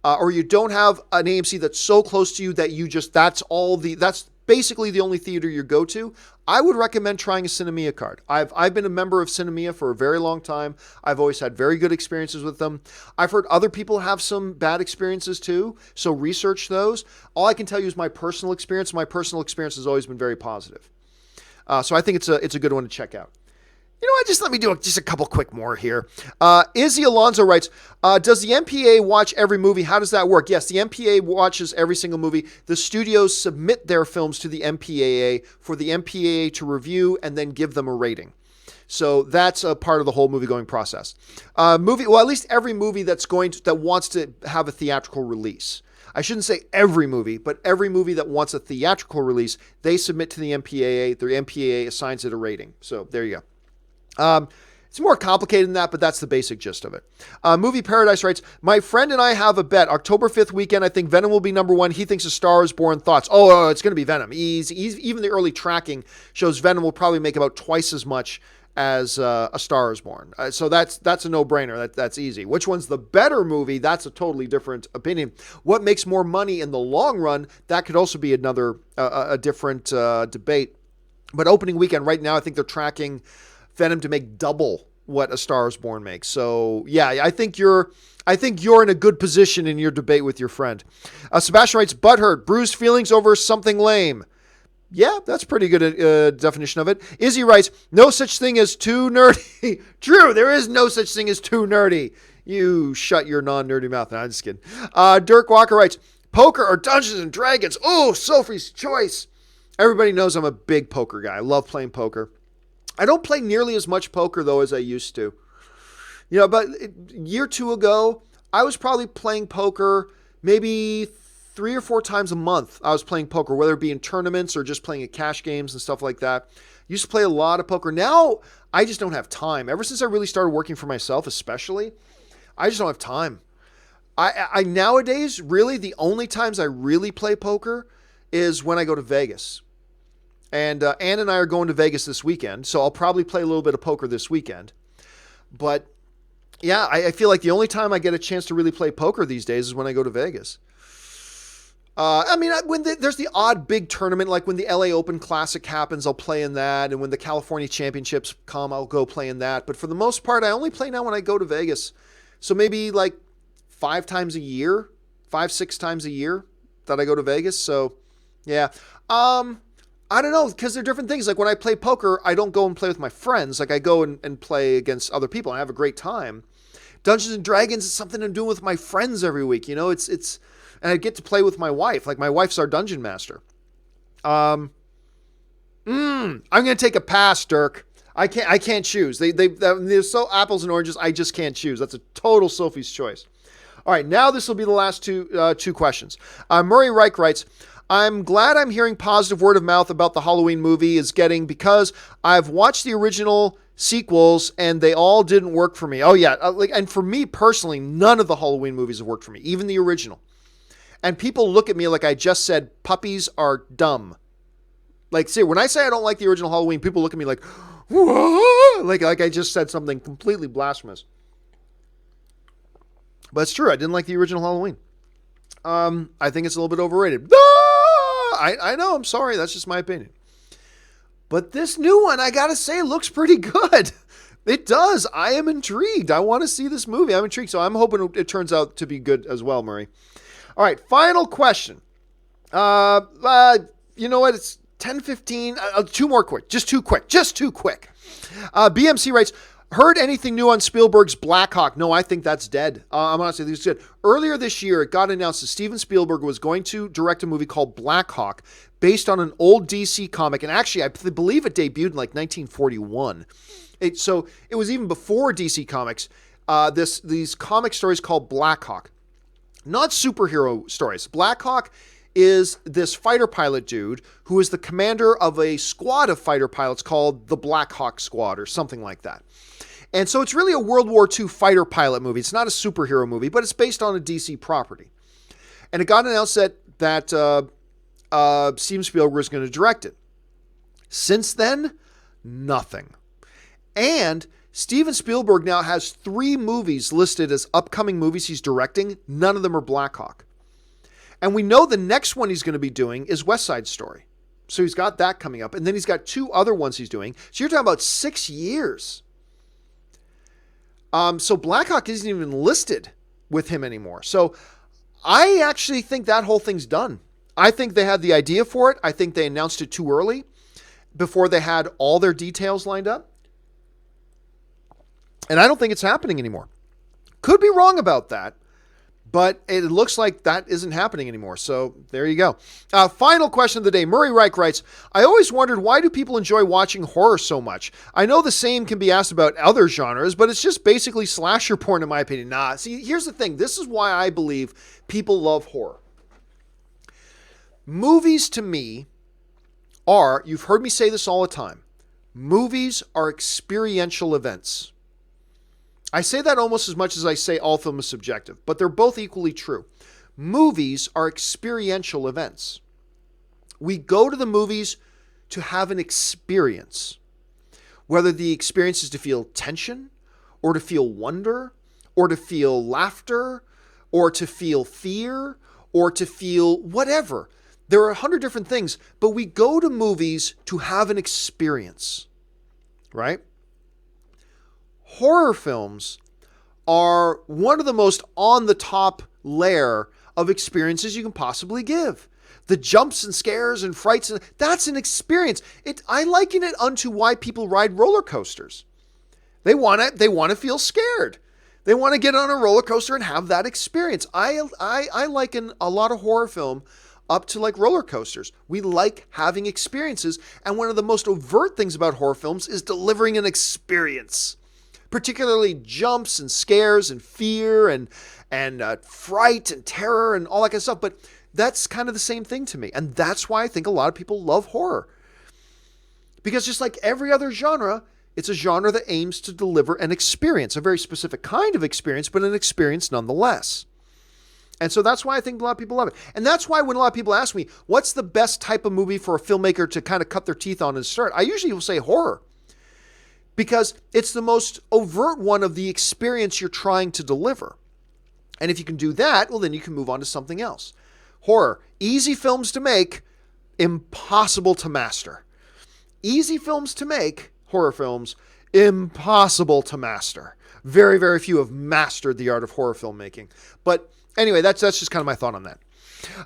or you don't have an AMC that's so close to you that that's basically the only theater you go to, I would recommend trying a Cinemia card. I've been a member of Cinemia for a very long time. I've always had very good experiences with them. I've heard other people have some bad experiences too, so research those. All I can tell you is my personal experience. My personal experience has always been very positive. So I think it's a good one to check out. You know what? Just let me do just a couple quick more here. Izzy Alonso writes, does the MPA watch every movie? How does that work? Yes, the MPA watches every single movie. The studios submit their films to the MPAA for the MPAA to review and then give them a rating. So that's a part of the whole movie-going process. At least every movie that wants to have a theatrical release. I shouldn't say every movie, but every movie that wants a theatrical release, they submit to the MPAA. The MPAA assigns it a rating. So there you go. It's more complicated than that, but that's the basic gist of it. Movie Paradise writes, my friend and I have a bet. October 5th weekend, I think Venom will be number 1. He thinks A Star is Born. Thoughts? Oh, it's going to be Venom. Even the early tracking shows Venom will probably make about twice as much as A Star is Born. So that's a no-brainer. That's easy. Which one's the better movie? That's a totally different opinion. What makes more money in the long run? That could also be another a different debate. But opening weekend right now, I think they're tracking Venom to make double what A Star is Born makes. So yeah, I think you're in a good position in your debate with your friend. Sebastian writes, butthurt, bruised feelings over something lame. Yeah, that's pretty good definition of it. Izzy writes, no such thing as too nerdy. True, there is no such thing as too nerdy. You shut your non-nerdy mouth. No, I'm just kidding. Dirk Walker writes, poker or Dungeons and Dragons? Oh, Sophie's choice. Everybody knows I'm a big poker guy. I love playing poker. I don't play nearly as much poker, though, as I used to. But a year or 2 ago, I was probably playing poker maybe 3 or 4 times a month. I was playing poker, whether it be in tournaments or just playing at cash games and stuff like that. Used to play a lot of poker. Now, I just don't have time. Ever since I really started working for myself, especially, I just don't have time. I nowadays, really, the only times I really play poker is when I go to Vegas. And Ann and I are going to Vegas this weekend, so I'll probably play a little bit of poker this weekend. But yeah, I feel like the only time I get a chance to really play poker these days is when I go to Vegas. When there's the odd big tournament, like when the LA Open Classic happens, I'll play in that. And when the California Championships come, I'll go play in that. But for the most part, I only play now when I go to Vegas. So maybe like 5, 6 times a year that I go to Vegas. So yeah. I don't know, because they're different things. Like when I play poker, I don't go and play with my friends. Like I go and play against other people and I have a great time. Dungeons and Dragons is something I'm doing with my friends every week. And I get to play with my wife. Like my wife's our dungeon master. I'm going to take a pass, Dirk. I can't choose. They're so apples and oranges. I just can't choose. That's a total Sophie's choice. All right, now this will be the last two questions. Murray Reich writes, I'm glad I'm hearing positive word of mouth about the Halloween movie is getting because I've watched the original sequels and they all didn't work for me. Oh yeah, and for me personally, none of the Halloween movies have worked for me, even the original. And people look at me like I just said puppies are dumb. Like, see, when I say I don't like the original Halloween, people look at me like, whoa, like I just said something completely blasphemous. But it's true. I didn't like the original Halloween. I think it's a little bit overrated. I know. I'm sorry. That's just my opinion. But this new one, I got to say, looks pretty good. It does. I am intrigued. I want to see this movie. I'm intrigued. So I'm hoping it turns out to be good as well, Murray. All right. Final question. You know what? It's 10:15. Two more quick. Just too quick. BMC writes, heard anything new on Spielberg's Black Hawk? No, I think that's dead. I'm honestly, this is good. Earlier this year, it got announced that Steven Spielberg was going to direct a movie called Black Hawk based on an old DC comic. And actually, I believe it debuted in like 1941. So it was even before DC Comics. These comic stories called Black Hawk. Not superhero stories. Black Hawk is this fighter pilot dude who is the commander of a squad of fighter pilots called the Black Hawk Squad or something like that. And so it's really a World War II fighter pilot movie. It's not a superhero movie, but it's based on a DC property. And it got announced that Steven Spielberg was going to direct it. Since then, nothing. And Steven Spielberg now has 3 movies listed as upcoming movies he's directing. None of them are Black Hawk. And we know the next one he's going to be doing is West Side Story. So he's got that coming up. And then he's got 2 other ones he's doing. So you're talking about 6 years. So Black Hawk isn't even listed with him anymore. So I actually think that whole thing's done. I think they had the idea for it. I think they announced it too early before they had all their details lined up. And I don't think it's happening anymore. Could be wrong about that, but it looks like that isn't happening anymore. So there you go. Final question of the day. Murray Reich writes, I always wondered, why do people enjoy watching horror so much? I know the same can be asked about other genres, but it's just basically slasher porn in my opinion. Nah, see, here's the thing. This is why I believe people love horror. Movies to me are, you've heard me say this all the time, movies are experiential events. I say that almost as much as I say all film is subjective, but they're both equally true. Movies are experiential events. We go to the movies to have an experience, whether the experience is to feel tension or to feel wonder or to feel laughter or to feel fear or to feel whatever. There are 100 different things, but we go to movies to have an experience, right? Horror films are one of the most on the top layer of experiences you can possibly give. The jumps and scares and frights, that's an experience. I liken it unto why people ride roller coasters. They want to feel scared. They want to get on a roller coaster and have that experience. I liken a lot of horror film up to like roller coasters. We like having experiences, and one of the most overt things about horror films is delivering an experience. Particularly jumps and scares and fear and fright and terror and all that kind of stuff. But that's kind of the same thing to me. And that's why I think a lot of people love horror. Because just like every other genre, it's a genre that aims to deliver an experience, a very specific kind of experience, but an experience nonetheless. And so that's why I think a lot of people love it. And that's why when a lot of people ask me, what's the best type of movie for a filmmaker to kind of cut their teeth on and start? I usually will say horror. Because it's the most overt one of the experience you're trying to deliver. And if you can do that, well, then you can move on to something else. Horror, easy films to make, impossible to master. Easy films to make, horror films, impossible to master. Very, very few have mastered the art of horror filmmaking. But anyway, that's just kind of my thought on that.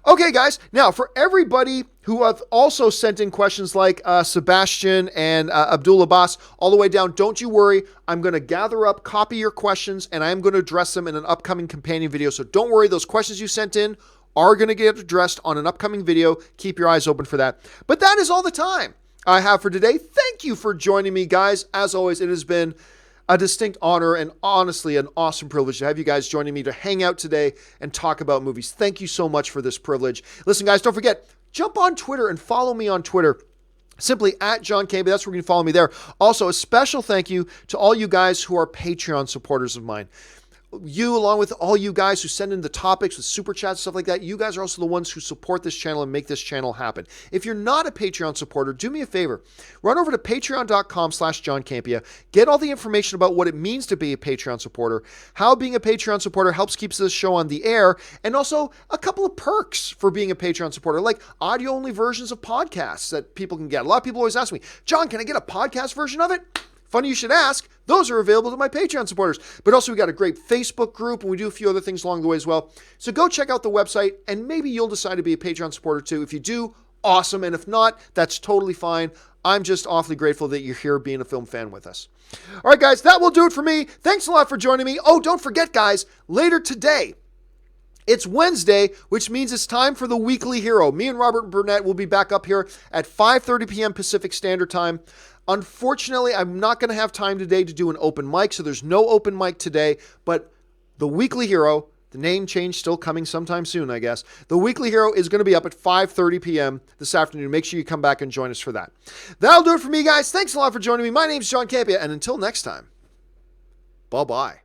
Okay, guys. Now, for everybody who have also sent in questions like Sebastian and Abdul Abbas all the way down, don't you worry. I'm going to gather up, copy your questions, and I'm going to address them in an upcoming companion video. So don't worry. Those questions you sent in are going to get addressed on an upcoming video. Keep your eyes open for that. But that is all the time I have for today. Thank you for joining me, guys. As always, it has been a distinct honor and honestly an awesome privilege to have you guys joining me to hang out today and talk about movies. Thank you so much for this privilege. Listen, guys, don't forget, jump on Twitter and follow me on Twitter. Simply at John Campea. That's where you can follow me there. Also, a special thank you to all you guys who are Patreon supporters of mine. You, along with all you guys who send in the topics with super chats, stuff like that, you guys are also the ones who support this channel and make this channel happen. If you're not a Patreon supporter, do me a favor. Run over to patreon.com/John Campea. Get all the information about what it means to be a Patreon supporter, how being a Patreon supporter helps keep this show on the air, and also a couple of perks for being a Patreon supporter, like audio-only versions of podcasts that people can get. A lot of people always ask me, John, can I get a podcast version of it? Funny you should ask. Those are available to my Patreon supporters. But also we got a great Facebook group and we do a few other things along the way as well. So go check out the website and maybe you'll decide to be a Patreon supporter too. If you do, awesome. And if not, that's totally fine. I'm just awfully grateful that you're here being a film fan with us. All right, guys, that will do it for me. Thanks a lot for joining me. Oh, don't forget, guys, later today, it's Wednesday, which means it's time for the Weekly Hero. Me and Robert Burnett will be back up here at 5:30 p.m. Pacific Standard Time. Unfortunately, I'm not going to have time today to do an open mic, so there's no open mic today, but the Weekly Hero, the name change still coming sometime soon, I guess. The Weekly Hero is going to be up at 5:30 p.m. this afternoon. Make sure you come back and join us for that. That'll do it for me, guys. Thanks a lot for joining me. My name's John Campea, and until next time, bye-bye.